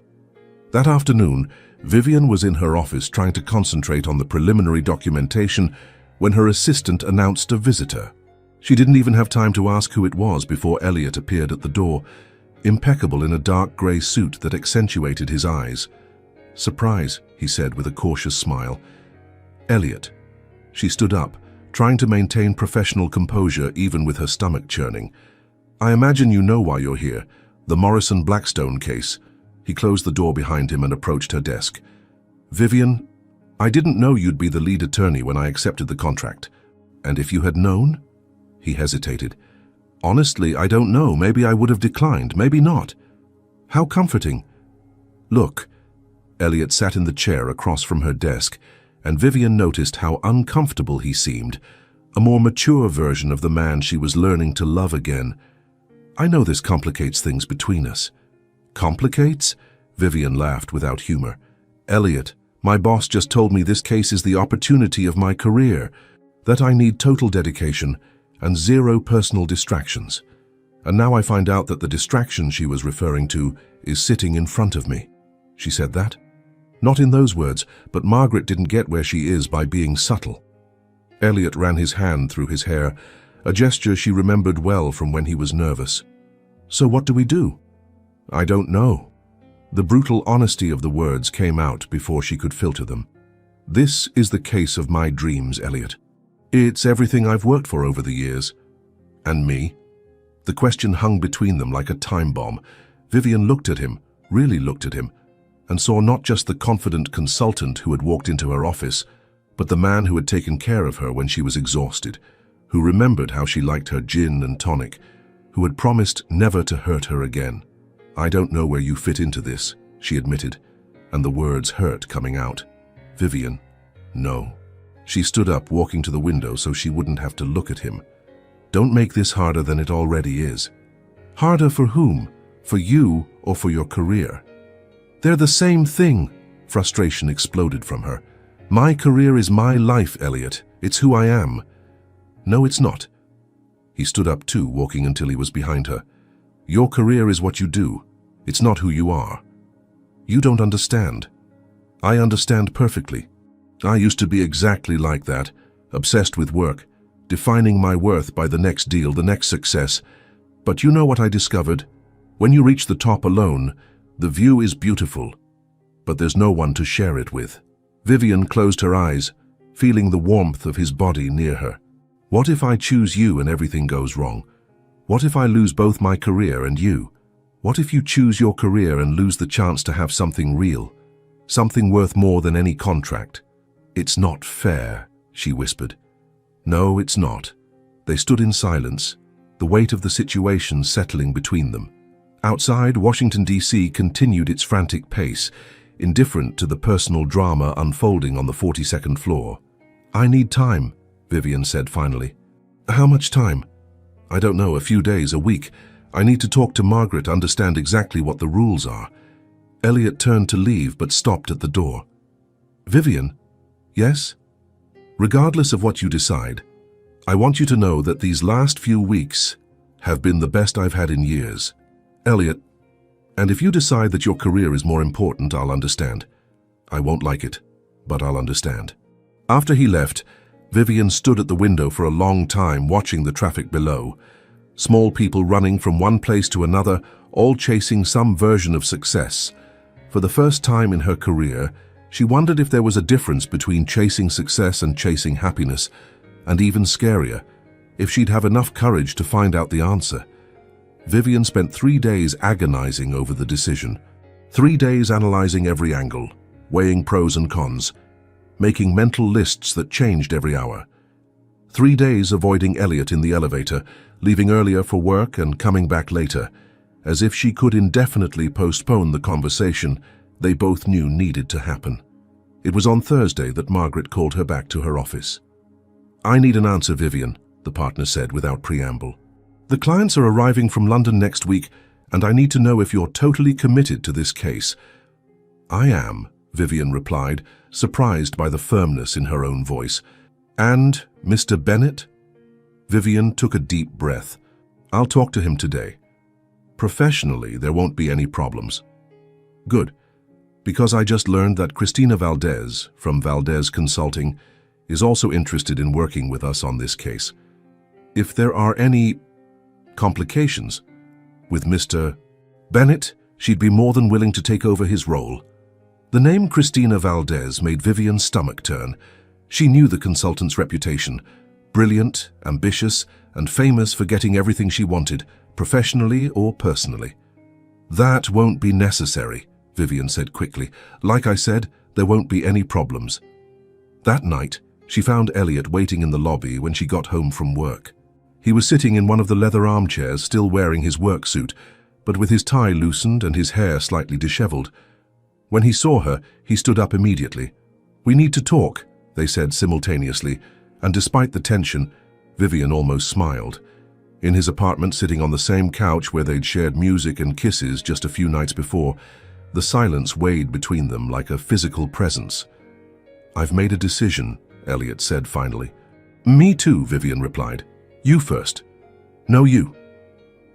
That afternoon, Vivian was in her office trying to concentrate on the preliminary documentation when her assistant announced a visitor. She didn't even have time to ask who it was before Elliot appeared at the door, impeccable in a dark grey suit that accentuated his eyes. "Surprise," he said with a cautious smile. "Elliot." She stood up, trying to maintain professional composure even with her stomach churning. "I imagine you know why you're here, the Morrison-Blackstone case." He closed the door behind him and approached her desk. "Vivian, I didn't know you'd be the lead attorney when I accepted the contract. And if you had known?" He hesitated. "Honestly, I don't know. Maybe I would have declined, maybe not." "How comforting." "Look." Elliot sat in the chair across from her desk, and Vivian noticed how uncomfortable he seemed, a more mature version of the man she was learning to love again. "I know this complicates things between us." "Complicates?" Vivian laughed without humor. "Elliot, my boss just told me this case is the opportunity of my career, that I need total dedication and zero personal distractions. And now I find out that the distraction she was referring to is sitting in front of me." She said that? Not in those words, but Margaret didn't get where she is by being subtle. Elliot ran his hand through his hair, a gesture she remembered well from when he was nervous. "So what do we do?" "I don't know." The brutal honesty of the words came out before she could filter them. "This is the case of my dreams, Elliot. It's everything I've worked for over the years. And me?" The question hung between them like a time bomb. Vivian looked at him, really looked at him, and saw not just the confident consultant who had walked into her office, but the man who had taken care of her when she was exhausted, who remembered how she liked her gin and tonic, who had promised never to hurt her again. "I don't know where you fit into this," she admitted, and the words hurt coming out. "Vivian, no." She stood up, walking to the window so she wouldn't have to look at him. "Don't make this harder than it already is." "Harder for whom? For you or for your career?" "They're the same thing." Frustration exploded from her. "My career is my life, Elliot. It's who I am." "No, it's not." He stood up too, walking until he was behind her. "Your career is what you do. It's not who you are. You don't understand. I understand perfectly. I used to be exactly like that, obsessed with work, defining my worth by the next deal, the next success. But you know what I discovered? When you reach the top alone, the view is beautiful, but there's no one to share it with." Vivian closed her eyes, feeling the warmth of his body near her. "What if I choose you and everything goes wrong? What if I lose both my career and you? What if you choose your career and lose the chance to have something real, something worth more than any contract?" "It's not fair," she whispered. "No, it's not." They stood in silence, the weight of the situation settling between them. Outside, Washington, D.C. continued its frantic pace, indifferent to the personal drama unfolding on the 42nd floor. "I need time," Vivian said finally. "How much time?" "I don't know, a few days, a week. I need to talk to Margaret, understand exactly what the rules are." Elliot turned to leave but stopped at the door. "Vivian?" "Yes?" "Regardless of what you decide, I want you to know that these last few weeks have been the best I've had in years. Elliot, and if you decide that your career is more important, I'll understand. I won't like it, but I'll understand." After he left, Vivian stood at the window for a long time watching the traffic below. Small people running from one place to another, all chasing some version of success. For the first time in her career, she wondered if there was a difference between chasing success and chasing happiness, and even scarier, if she'd have enough courage to find out the answer. Vivian spent 3 days agonizing over the decision. 3 days analyzing every angle, weighing pros and cons, making mental lists that changed every hour. 3 days avoiding Elliot in the elevator, leaving earlier for work and coming back later, as if she could indefinitely postpone the conversation they both knew needed to happen. It was on Thursday that Margaret called her back to her office. "I need an answer, Vivian," the partner said without preamble. "The clients are arriving from London next week, and I need to know if you're totally committed to this case." "I am," Vivian replied, surprised by the firmness in her own voice. "And Mr. Bennett?" Vivian took a deep breath. "I'll talk to him today. Professionally, there won't be any problems." "Good, because I just learned that Christina Valdez, from Valdez Consulting, is also interested in working with us on this case. If there are any complications with Mr. Bennett, she'd be more than willing to take over his role." The name Christina Valdez made Vivian's stomach turn. She knew the consultant's reputation: brilliant, ambitious, and famous for getting everything she wanted, professionally or personally. "That won't be necessary," Vivian said quickly. "Like I said, there won't be any problems." That night, she found Elliot waiting in the lobby when she got home from work. He was sitting in one of the leather armchairs, still wearing his work suit, but with his tie loosened and his hair slightly disheveled. When he saw her, he stood up immediately. "We need to talk," they said simultaneously, and despite the tension, Vivian almost smiled. In his apartment, sitting on the same couch where they'd shared music and kisses just a few nights before, the silence weighed between them like a physical presence. "I've made a decision," Elliot said finally. "Me too," Vivian replied. "You first." "No, you."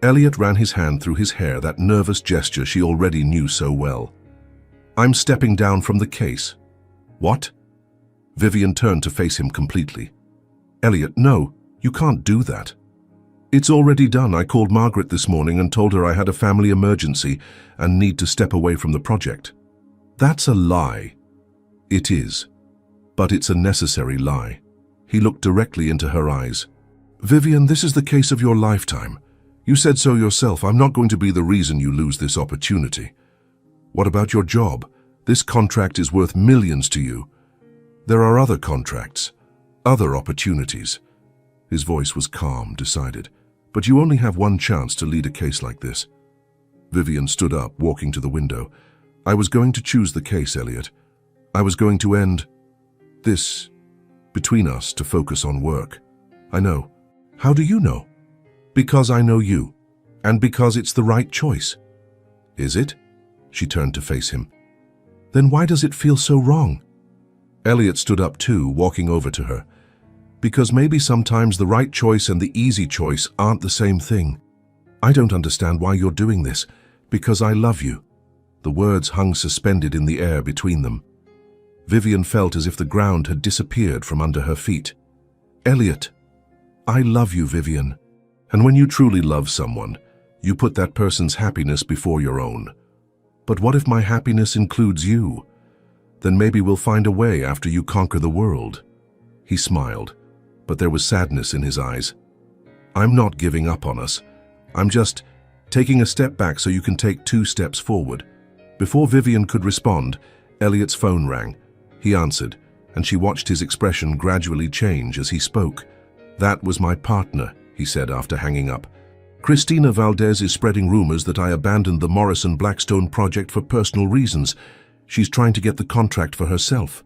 Elliot ran his hand through his hair, that nervous gesture she already knew so well. "I'm stepping down from the case." "What?" Vivian turned to face him completely. "Elliot, no. You can't do that. It's already done. I called Margaret this morning and told her I had a family emergency and need to step away from the project. That's a lie. It is. But it's a necessary lie. He looked directly into her eyes. Vivian, this is the case of your lifetime. You said so yourself. I'm not going to be the reason you lose this opportunity. What about your job? This contract is worth millions to you. There are other contracts, other opportunities. His voice was calm, decided. But you only have one chance to lead a case like this. Vivian stood up, walking to the window. I was going to choose the case, Elliot. I was going to end this between us to focus on work. I know. How do you know? Because I know you, and because it's the right choice. Is it? She turned to face him. Then why does it feel so wrong? Elliot stood up too, walking over to her. Because maybe sometimes the right choice and the easy choice aren't the same thing. I don't understand why you're doing this, because I love you. The words hung suspended in the air between them. Vivian felt as if the ground had disappeared from under her feet. Elliot, I love you, Vivian. And when you truly love someone, you put that person's happiness before your own. But what if my happiness includes you? Then maybe we'll find a way after you conquer the world. He smiled, but there was sadness in his eyes. I'm not giving up on us. I'm just taking a step back so you can take 2 steps forward. Before Vivian could respond, Elliot's phone rang. He answered, and she watched his expression gradually change as he spoke. That was my partner, he said after hanging up. Christina Valdez is spreading rumors that I abandoned the Morrison Blackstone project for personal reasons. She's trying to get the contract for herself.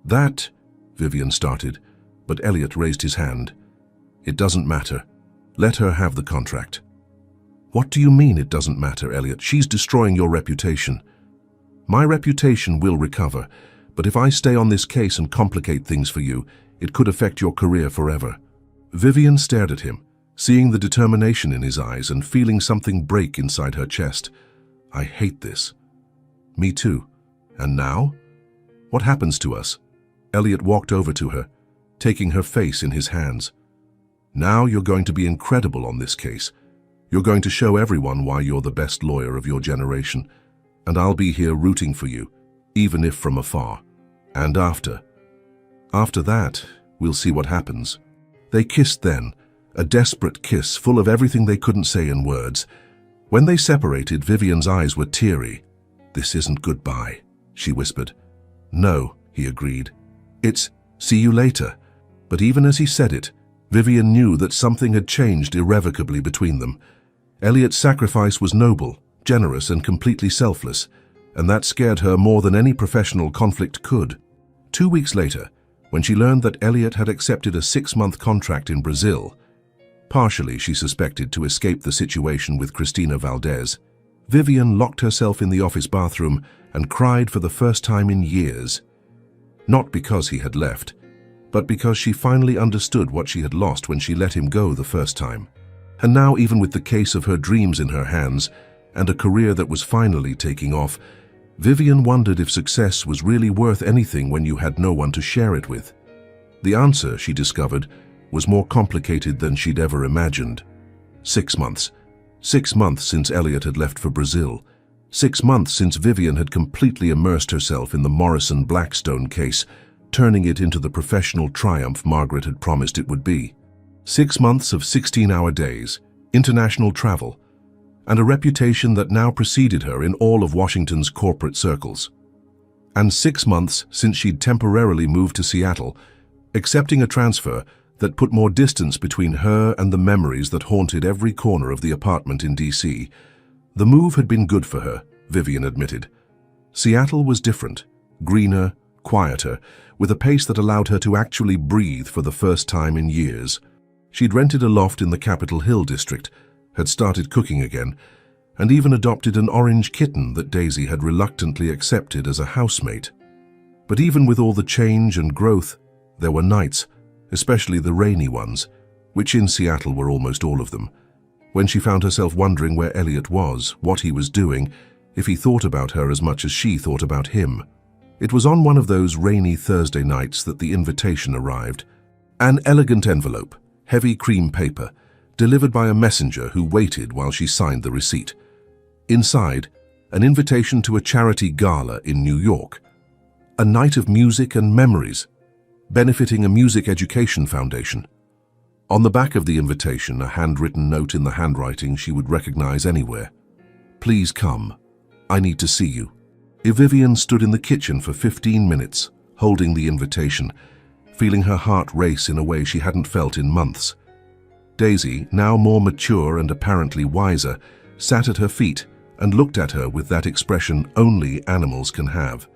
That, Vivian started, but Elliot raised his hand. It doesn't matter. Let her have the contract. What do you mean it doesn't matter, Elliot? She's destroying your reputation. My reputation will recover, but if I stay on this case and complicate things for you, it could affect your career forever. Vivian stared at him, seeing the determination in his eyes and feeling something break inside her chest. I hate this. Me too. And now? What happens to us? Elliot walked over to her, taking her face in his hands. Now you're going to be incredible on this case. You're going to show everyone why you're the best lawyer of your generation, and I'll be here rooting for you, even if from afar. And after that, we'll see what happens. They kissed then, a desperate kiss full of everything they couldn't say in words. When they separated, Vivian's eyes were teary. This isn't goodbye, she whispered. No, he agreed. It's see you later. But even as he said it, Vivian knew that something had changed irrevocably between them. Elliot's sacrifice was noble, generous, and completely selfless, and that scared her more than any professional conflict could. 2 weeks later, when she learned that Elliot had accepted a 6-month contract in Brazil, partially, she suspected, to escape the situation with Christina Valdez, Vivian locked herself in the office bathroom and cried for the first time in years. Not because he had left, but because she finally understood what she had lost when she let him go the first time. And now, even with the case of her dreams in her hands and a career that was finally taking off, Vivian wondered if success was really worth anything when you had no one to share it with. The answer, she discovered, was more complicated than she'd ever imagined. 6 months. 6 months since Elliot had left for Brazil. 6 months since Vivian had completely immersed herself in the Morrison Blackstone case, turning it into the professional triumph Margaret had promised it would be. 6 months of 16-hour days, international travel, and a reputation that now preceded her in all of Washington's corporate circles. And 6 months since she'd temporarily moved to Seattle, accepting a transfer that put more distance between her and the memories that haunted every corner of the apartment in D.C. The move had been good for her, Vivian admitted. Seattle was different, greener, quieter, with a pace that allowed her to actually breathe for the first time in years. She'd rented a loft in the Capitol Hill district, had started cooking again, and even adopted an orange kitten that Daisy had reluctantly accepted as a housemate. But even with all the change and growth, there were nights, especially the rainy ones, which in Seattle were almost all of them, when she found herself wondering where Elliot was, what he was doing, if he thought about her as much as she thought about him. It was on one of those rainy Thursday nights that the invitation arrived. An elegant envelope, heavy cream paper, delivered by a messenger who waited while she signed the receipt. Inside, an invitation to a charity gala in New York. A night of music and memories, benefiting a music education foundation. On the back of the invitation, a handwritten note in the handwriting she would recognize anywhere. "Please come. I need to see you." Vivian stood in the kitchen for 15 minutes, holding the invitation, feeling her heart race in a way she hadn't felt in months. Daisy, now more mature and apparently wiser, sat at her feet and looked at her with that expression only animals can have,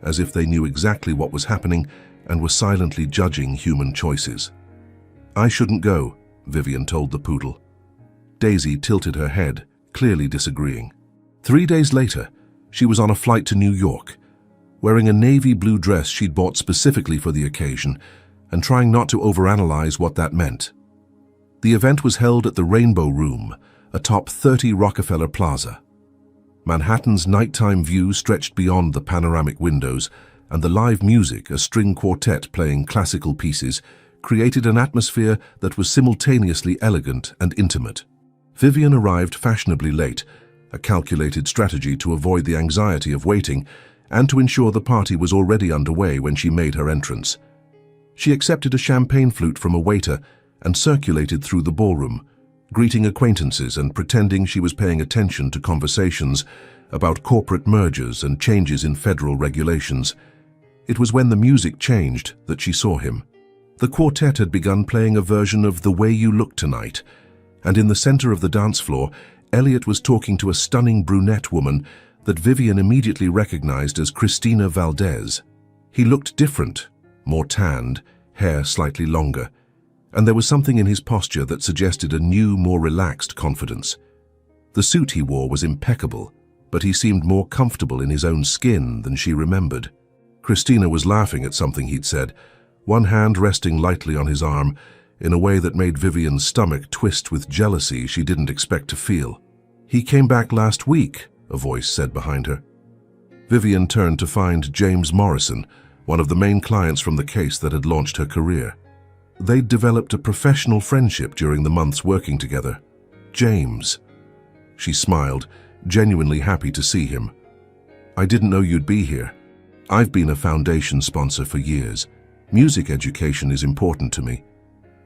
as if they knew exactly what was happening and were silently judging human choices. "I shouldn't go," Vivian told the poodle. Daisy tilted her head, clearly disagreeing. 3 days later, she was on a flight to New York, wearing a navy blue dress she'd bought specifically for the occasion and trying not to overanalyze what that meant. The event was held at the Rainbow Room, atop 30 Rockefeller Plaza. Manhattan's nighttime view stretched beyond the panoramic windows, and the live music, a string quartet playing classical pieces, created an atmosphere that was simultaneously elegant and intimate. Vivian arrived fashionably late, a calculated strategy to avoid the anxiety of waiting and to ensure the party was already underway when she made her entrance. She accepted a champagne flute from a waiter and circulated through the ballroom, greeting acquaintances and pretending she was paying attention to conversations about corporate mergers and changes in federal regulations. It was when the music changed that she saw him. The quartet had begun playing a version of "The Way You Look Tonight," and in the center of the dance floor, Elliot was talking to a stunning brunette woman that Vivian immediately recognized as Christina Valdez. He looked different, more tanned, hair slightly longer, and there was something in his posture that suggested a new, more relaxed confidence. The suit he wore was impeccable, but he seemed more comfortable in his own skin than she remembered. Christina was laughing at something he'd said, one hand resting lightly on his arm, in a way that made Vivian's stomach twist with jealousy she didn't expect to feel. "He came back last week," a voice said behind her. Vivian turned to find James Morrison, one of the main clients from the case that had launched her career. They'd developed a professional friendship during the months working together. "James." She smiled, genuinely happy to see him. "I didn't know you'd be here. I've been a foundation sponsor for years. Music education is important to me."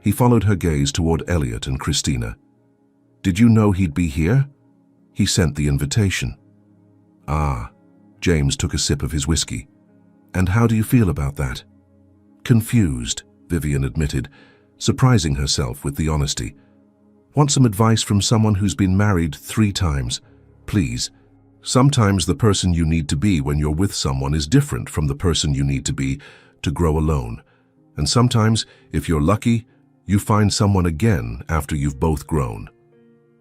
He followed her gaze toward Elliot and Christina. "Did you know he'd be here?" "He sent the invitation." "Ah." James took a sip of his whiskey. "And how do you feel about that?" "Confused," Vivian admitted, surprising herself with the honesty. "Want some advice from someone who's been married 3 times? Please. Sometimes the person you need to be when you're with someone is different from the person you need to be to grow alone. And sometimes, if you're lucky, you find someone again after you've both grown."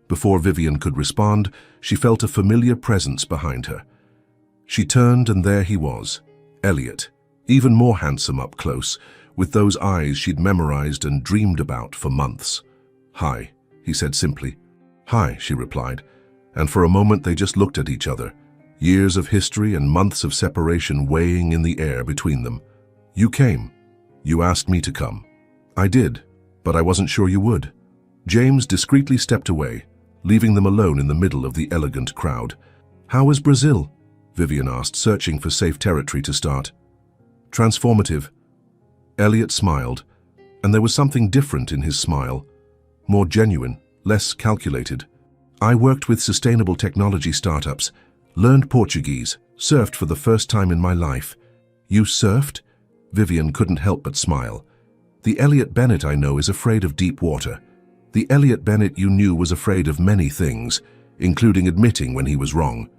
Before Vivian could respond, she felt a familiar presence behind her. She turned and there he was, Elliot, even more handsome up close, with those eyes she'd memorized and dreamed about for months. "Hi," he said simply. "Hi," she replied, and for a moment they just looked at each other, years of history and months of separation weighing in the air between them. "You came. You asked me to come." "I did, but I wasn't sure you would." James discreetly stepped away, leaving them alone in the middle of the elegant crowd. "How was Brazil?" Vivian asked, searching for safe territory to start. "Transformative." Elliot smiled, and there was something different in his smile, more genuine, less calculated. "I worked with sustainable technology startups, learned Portuguese, surfed for the first time in my life." "You surfed?" Vivian couldn't help but smile. "The Elliot Bennett I know is afraid of deep water. The Elliot Bennett you knew was afraid of many things, including admitting when he was wrong."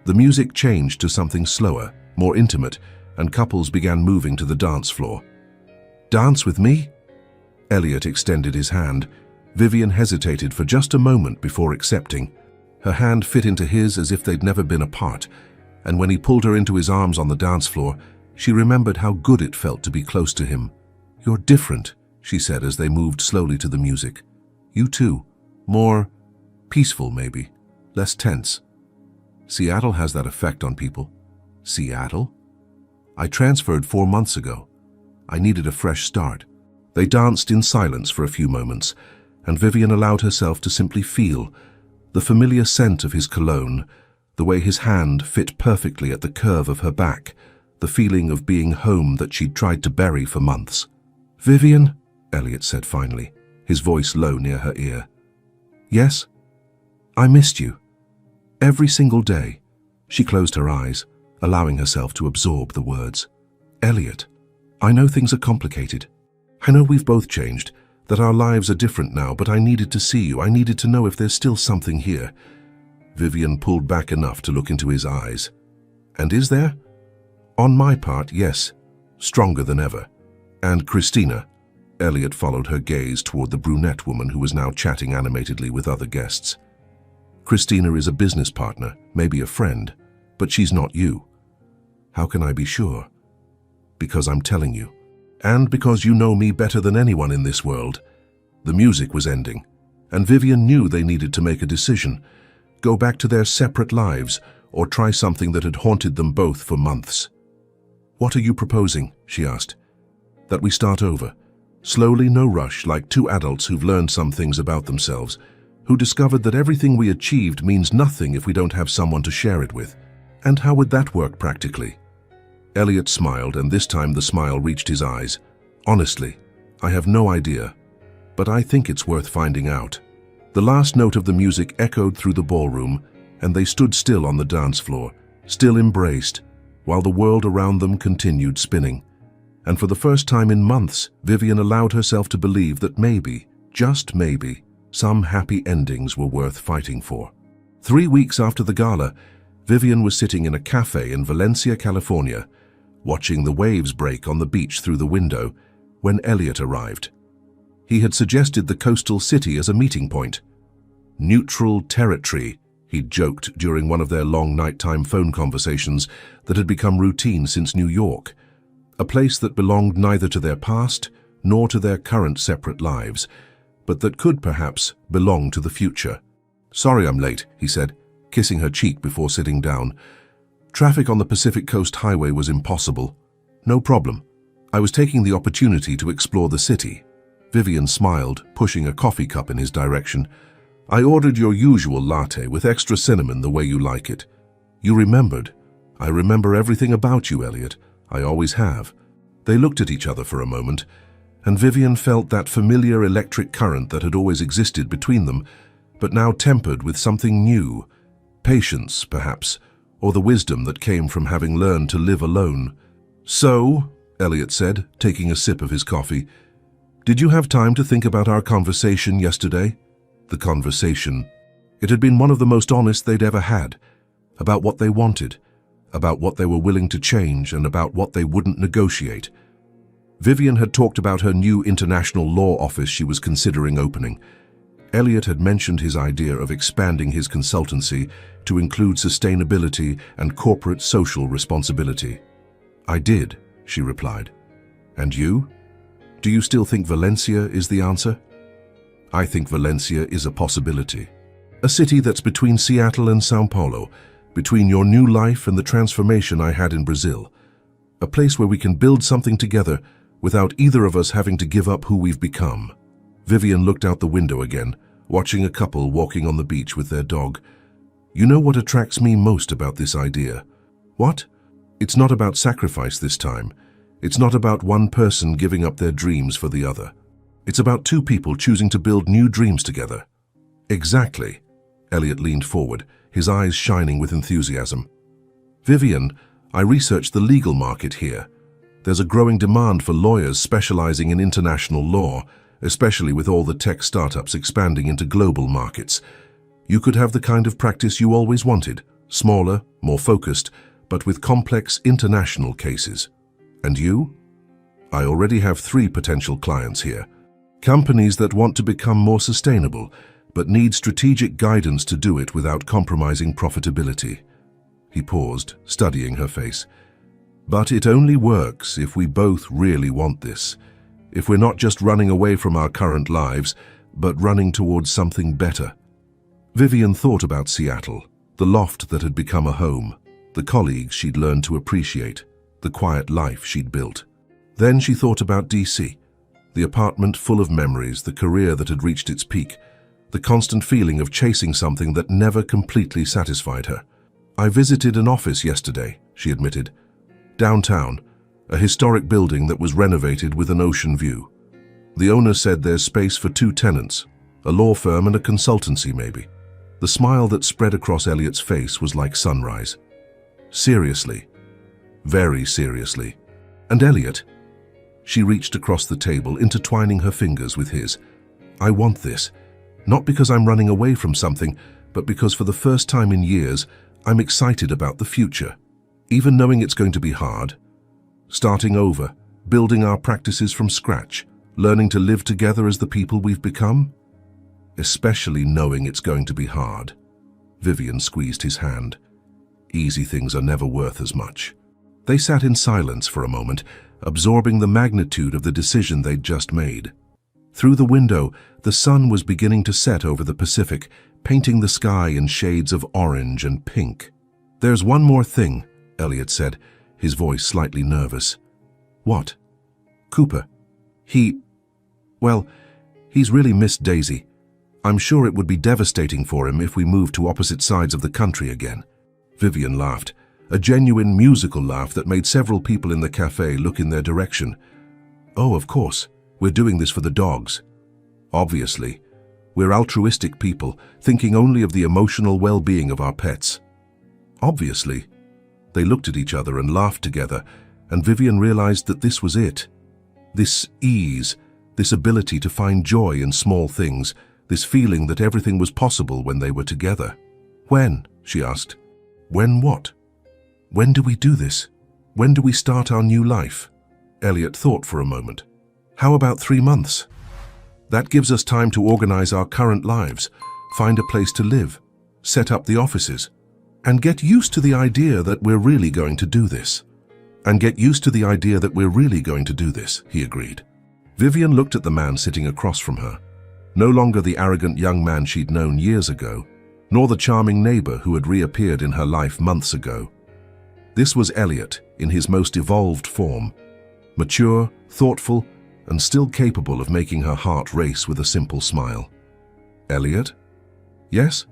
The music changed to something slower, more intimate, and couples began moving to the dance floor. "Dance with me?" Elliot extended his hand. Vivian hesitated for just a moment before accepting. Her hand fit into his as if they'd never been apart, and when he pulled her into his arms on the dance floor, she remembered how good it felt to be close to him. "You're different," she said as they moved slowly to the music. "You too. More peaceful, maybe. Less tense." "Seattle has that effect on people." "Seattle?" "I transferred 4 months ago. I needed a fresh start." They danced in silence for a few moments, and Vivian allowed herself to simply feel the familiar scent of his cologne, the way his hand fit perfectly at the curve of her back, the feeling of being home that she'd tried to bury for months. "Vivian," Elliot said finally, his voice low near her ear. "Yes? I missed you. Every single day." She closed her eyes, allowing herself to absorb the words. "Elliot, I know things are complicated. I know we've both changed, that our lives are different now, but I needed to see you. I needed to know if there's still something here." Vivian pulled back enough to look into his eyes. "And is there?" "On my part, yes. Stronger than ever. And Christina," Elliot followed her gaze toward the brunette woman who was now chatting animatedly with other guests. "Christina is a business partner, maybe a friend, but she's not you." "How can I be sure?" "Because I'm telling you. And because you know me better than anyone in this world." The music was ending, and Vivian knew they needed to make a decision. Go back to their separate lives, or try something that had haunted them both for months. "What are you proposing?" she asked. "That we start over. Slowly, no rush, like two adults who've learned some things about themselves, who discovered that everything we achieved means nothing if we don't have someone to share it with. And how would that work practically?" Elliot smiled, and this time the smile reached his eyes. "Honestly, I have no idea, but I think it's worth finding out." The last note of the music echoed through the ballroom, and they stood still on the dance floor, still embraced, while the world around them continued spinning. And for the first time in months, Vivian allowed herself to believe that maybe, just maybe, some happy endings were worth fighting for. 3 weeks after the gala, Vivian was sitting in a cafe in Valencia, California, watching the waves break on the beach through the window, when Elliot arrived. He had suggested the coastal city as a meeting point. "Neutral territory," he'd joked during one of their long nighttime phone conversations that had become routine since New York. A place that belonged neither to their past nor to their current separate lives, but that could perhaps belong to the future. "Sorry I'm late," he said, kissing her cheek before sitting down. "Traffic on the Pacific Coast Highway was impossible." "No problem. I was taking the opportunity to explore the city." Vivian smiled, pushing a coffee cup in his direction. "I ordered your usual latte with extra cinnamon the way you like it." "You remembered." "I remember everything about you, Elliot. I always have." They looked at each other for a moment, and Vivian felt that familiar electric current that had always existed between them, but now tempered with something new. Patience, perhaps, or the wisdom that came from having learned to live alone. "So," Elliot said, taking a sip of his coffee, "did you have time to think about our conversation yesterday?" The conversation. It had been one of the most honest they'd ever had, about what they wanted, about what they were willing to change, and about what they wouldn't negotiate. Vivian had talked about her new international law office she was considering opening. Elliot had mentioned his idea of expanding his consultancy to include sustainability and corporate social responsibility. "I did," she replied. "And you? Do you still think Valencia is the answer?" "I think Valencia is a possibility. A city that's between Seattle and Sao Paulo, between your new life and the transformation I had in Brazil. A place where we can build something together without either of us having to give up who we've become." Vivian looked out the window again, watching a couple walking on the beach with their dog. "You know what attracts me most about this idea?" "What?" "It's not about sacrifice this time. It's not about one person giving up their dreams for the other. It's about two people choosing to build new dreams together." "Exactly." Elliot leaned forward, his eyes shining with enthusiasm. "Vivian, I researched the legal market here. There's a growing demand for lawyers specializing in international law, especially with all the tech startups expanding into global markets. You could have the kind of practice you always wanted, smaller, more focused, but with complex international cases. And you?" "I already have 3 potential clients here. Companies that want to become more sustainable, but need strategic guidance to do it without compromising profitability." He paused, studying her face. "But it only works if we both really want this. If we're not just running away from our current lives, but running towards something better." Vivian thought about Seattle, the loft that had become a home, the colleagues she'd learned to appreciate, the quiet life she'd built. Then she thought about DC, The apartment full of memories, the career that had reached its peak, the constant feeling of chasing something that never completely satisfied her. "I visited an office yesterday," she admitted. "Downtown, a historic building that was renovated with an ocean view. The owner said there's space for 2 tenants, a law firm and a consultancy maybe." The smile that spread across Elliot's face was like sunrise. "Seriously?" "Very seriously." "And Elliot?" She reached across the table, intertwining her fingers with his. "I want this. Not because I'm running away from something, but because for the first time in years, I'm excited about the future. Even knowing it's going to be hard. Starting over, building our practices from scratch, learning to live together as the people we've become. Especially knowing it's going to be hard." Vivian squeezed his hand. "Easy things are never worth as much." They sat in silence for a moment, absorbing the magnitude of the decision they'd just made. Through the window, the sun was beginning to set over the Pacific, painting the sky in shades of orange and pink. "There's one more thing," Elliot said, his voice slightly nervous. "What?" "Cooper. He's really missed Daisy. I'm sure it would be devastating for him if we moved to opposite sides of the country again." Vivian laughed, a genuine musical laugh that made several people in the cafe look in their direction. "Oh, of course. We're doing this for the dogs. Obviously. We're altruistic people, thinking only of the emotional well-being of our pets." "Obviously." They looked at each other and laughed together, and Vivian realized that this was it. This ease, this ability to find joy in small things, this feeling that everything was possible when they were together. "When?" she asked. "When what?" "When do we do this? When do we start our new life?" Elliot thought for a moment. "How about 3 months? That gives us time to organize our current lives, find a place to live, set up the offices, and get used to the idea that we're really going to do this." He agreed. Vivian looked at the man sitting across from her. No longer the arrogant young man she'd known years ago, nor the charming neighbor who had reappeared in her life months ago. This was Elliot in his most evolved form, mature, thoughtful, and still capable of making her heart race with a simple smile. "Elliot?" "Yes?"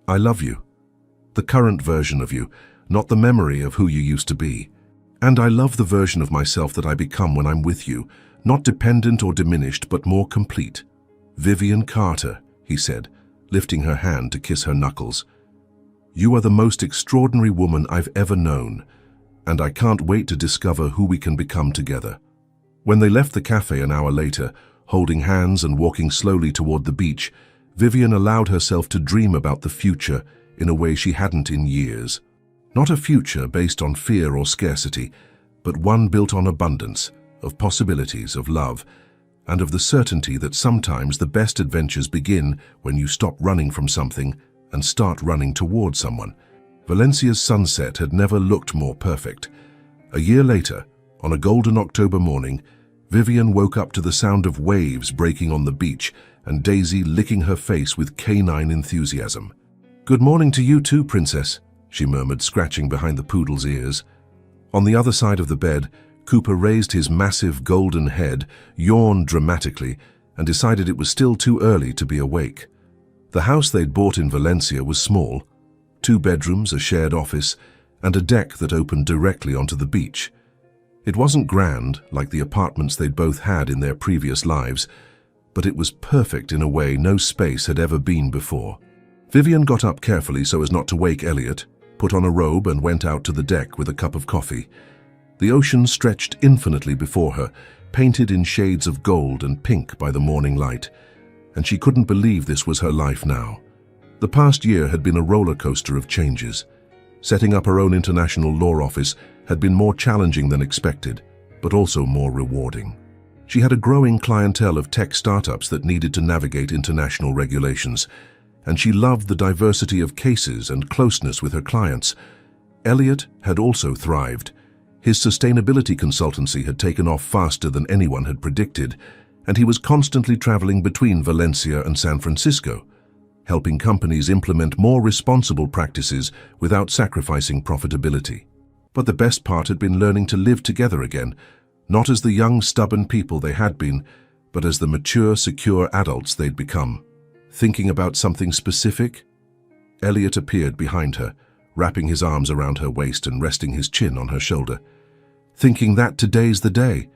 "I love you. The current version of you, not the memory of who you used to be. And I love the version of myself that I become when I'm with you, not dependent or diminished, but more complete." "Vivian Carter," he said, lifting her hand to kiss her knuckles. "You are the most extraordinary woman I've ever known, and I can't wait to discover who we can become together." When they left the cafe an hour later, holding hands and walking slowly toward the beach, Vivian allowed herself to dream about the future in a way she hadn't in years. Not a future based on fear or scarcity, but one built on abundance, of possibilities, of love, and of the certainty that sometimes the best adventures begin when you stop running from something and start running toward someone. Valencia's sunset had never looked more perfect. A year later, on a golden October morning, Vivian woke up to the sound of waves breaking on the beach and Daisy licking her face with canine enthusiasm. "Good morning to you too, Princess," she murmured, scratching behind the poodle's ears. On the other side of the bed, Cooper raised his massive golden head, yawned dramatically, and decided it was still too early to be awake. The house they'd bought in Valencia was small, 2 bedrooms, a shared office, and a deck that opened directly onto the beach. It wasn't grand, like the apartments they'd both had in their previous lives, but it was perfect in a way no space had ever been before. Vivian got up carefully so as not to wake Elliot, put on a robe and went out to the deck with a cup of coffee. The ocean stretched infinitely before her, painted in shades of gold and pink by the morning light, and she couldn't believe this was her life now. The past year had been a roller coaster of changes. Setting up her own international law office had been more challenging than expected, but also more rewarding. She had a growing clientele of tech startups that needed to navigate international regulations, and she loved the diversity of cases and closeness with her clients. Elliot had also thrived. His sustainability consultancy had taken off faster than anyone had predicted, and he was constantly traveling between Valencia and San Francisco, helping companies implement more responsible practices without sacrificing profitability. But the best part had been learning to live together again, Not as the young, stubborn people they had been, but as the mature, secure adults they'd become. Thinking about something specific? Elliot appeared behind her, wrapping his arms around her waist and resting his chin on her shoulder. Thinking that today's the day.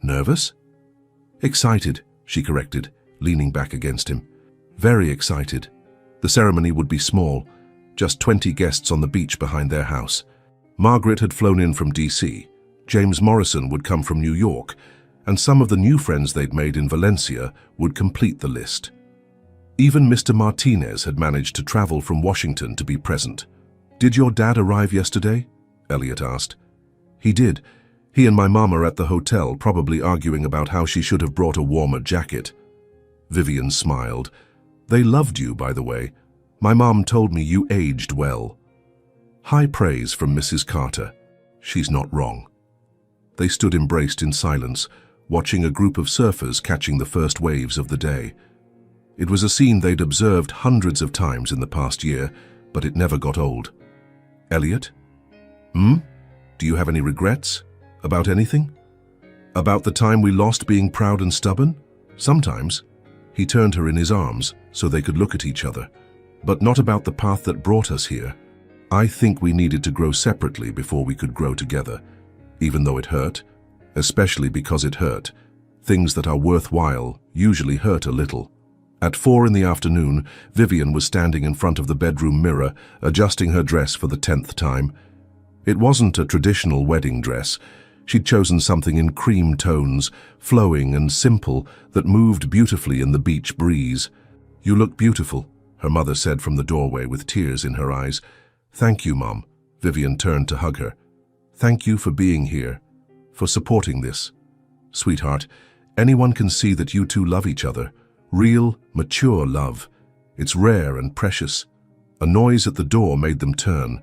Nervous? Excited, she corrected, leaning back against him. Very excited. The ceremony would be small, just 20 guests on the beach behind their house. Margaret had flown in from DC, James Morrison would come from New York, and some of the new friends they'd made in Valencia would complete the list. Even Mr. Martinez had managed to travel from Washington to be present. "Did your dad arrive yesterday?" Elliot asked. "He did. He and my mom are at the hotel, probably arguing about how she should have brought a warmer jacket." Vivian smiled. "They loved you, by the way. My mom told me you aged well." High praise from Mrs. Carter. She's not wrong. They stood embraced in silence, watching a group of surfers catching the first waves of the day. It was a scene they'd observed hundreds of times in the past year, but it never got old. "Elliot? Do you have any regrets? About anything? About the time we lost being proud and stubborn? Sometimes." He turned her in his arms so they could look at each other. "But not about the path that brought us here. I think we needed to grow separately before we could grow together, even though it hurt, especially because it hurt. Things that are worthwhile usually hurt a little." At 4 in the afternoon, Vivian was standing in front of the bedroom mirror, adjusting her dress for the 10th time. It wasn't a traditional wedding dress. She'd chosen something in cream tones, flowing and simple, that moved beautifully in the beach breeze. "You look beautiful," her mother said from the doorway with tears in her eyes. "Thank you, Mom." Vivian turned to hug her. "Thank you for being here, for supporting this. Sweetheart, anyone can see that you two love each other. Real, mature love. It's rare and precious." A noise at the door made them turn.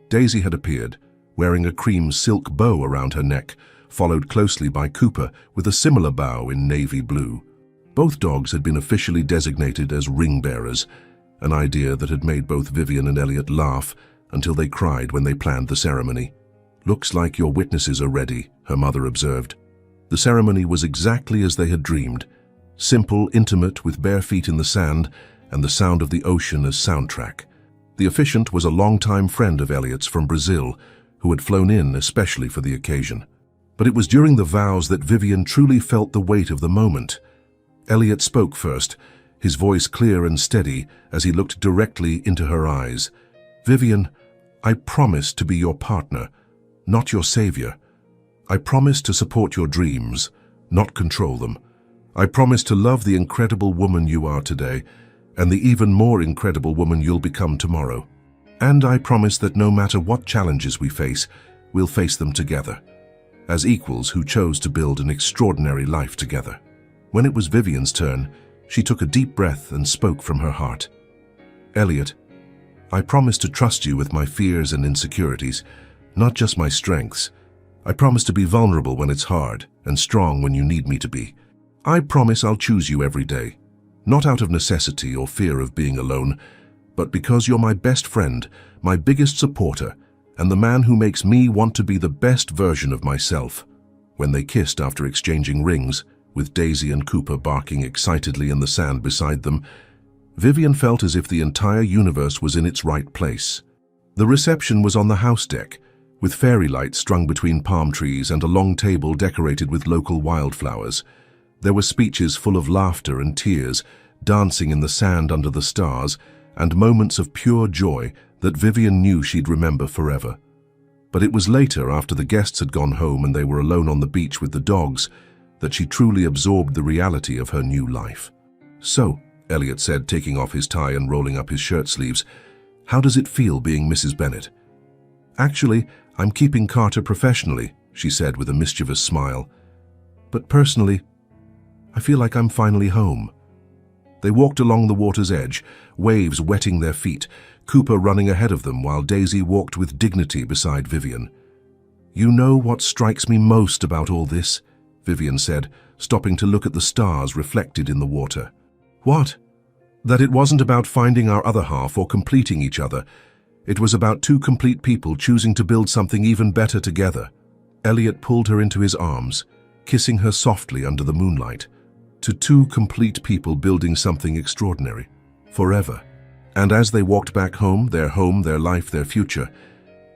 Daisy had appeared, wearing a cream silk bow around her neck, followed closely by Cooper with a similar bow in navy blue. Both dogs had been officially designated as ring bearers, an idea that had made both Vivian and Elliot laugh until they cried when they planned the ceremony. "Looks like your witnesses are ready," her mother observed. The ceremony was exactly as they had dreamed. Simple, intimate, with bare feet in the sand and the sound of the ocean as soundtrack. The officiant was a longtime friend of Elliot's from Brazil, who had flown in especially for the occasion. But it was during the vows that Vivian truly felt the weight of the moment. Elliot spoke first, his voice clear and steady as he looked directly into her eyes. "Vivian, I promise to be your partner, not your savior. I promise to support your dreams, not control them. I promise to love the incredible woman you are today, and the even more incredible woman you'll become tomorrow. And I promise that no matter what challenges we face, we'll face them together, as equals who chose to build an extraordinary life together." When it was Vivian's turn, she took a deep breath and spoke from her heart. "Elliot, I promise to trust you with my fears and insecurities, not just my strengths. I promise to be vulnerable when it's hard and strong when you need me to be. I promise I'll choose you every day, not out of necessity or fear of being alone, but because you're my best friend, my biggest supporter, and the man who makes me want to be the best version of myself." When they kissed after exchanging rings, with Daisy and Cooper barking excitedly in the sand beside them, Vivian felt as if the entire universe was in its right place. The reception was on the house deck, with fairy lights strung between palm trees and a long table decorated with local wildflowers. There were speeches full of laughter and tears, dancing in the sand under the stars, and moments of pure joy that Vivian knew she'd remember forever. But it was later, after the guests had gone home and they were alone on the beach with the dogs, that she truly absorbed the reality of her new life. "So," Elliot said, taking off his tie and rolling up his shirt sleeves, "how does it feel being Mrs. Bennet?" "Actually, I'm keeping Carter professionally," she said with a mischievous smile. "But personally, I feel like I'm finally home." They walked along the water's edge, waves wetting their feet, Cooper running ahead of them while Daisy walked with dignity beside Vivian. "You know what strikes me most about all this?" Vivian said, stopping to look at the stars reflected in the water. "What?" "That it wasn't about finding our other half or completing each other. It was about two complete people choosing to build something even better together." Elliot pulled her into his arms, kissing her softly under the moonlight. To two complete people building something extraordinary, forever. And as they walked back home, their life, their future,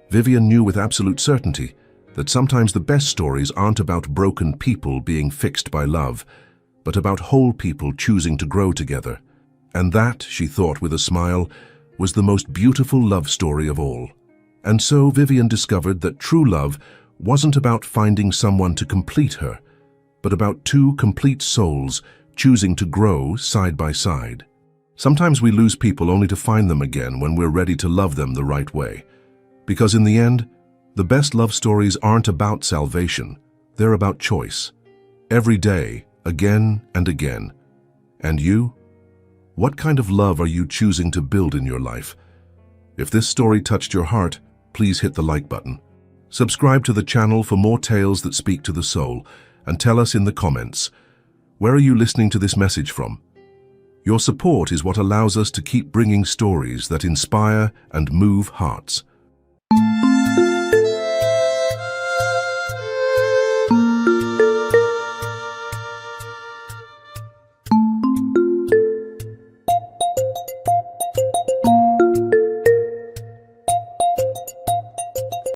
Vivian knew with absolute certainty that sometimes the best stories aren't about broken people being fixed by love, but about whole people choosing to grow together. And that, she thought with a smile, was the most beautiful love story of all. And so Vivian discovered that true love wasn't about finding someone to complete her, but about two complete souls choosing to grow side by side. Sometimes we lose people only to find them again when we're ready to love them the right way. Because in the end, the best love stories aren't about salvation, they're about choice. Every day, again and again. And you? What kind of love are you choosing to build in your life? If this story touched your heart, please hit the like button. Subscribe to the channel for more tales that speak to the soul, and tell us in the comments, where are you listening to this message from? Your support is what allows us to keep bringing stories that inspire and move hearts.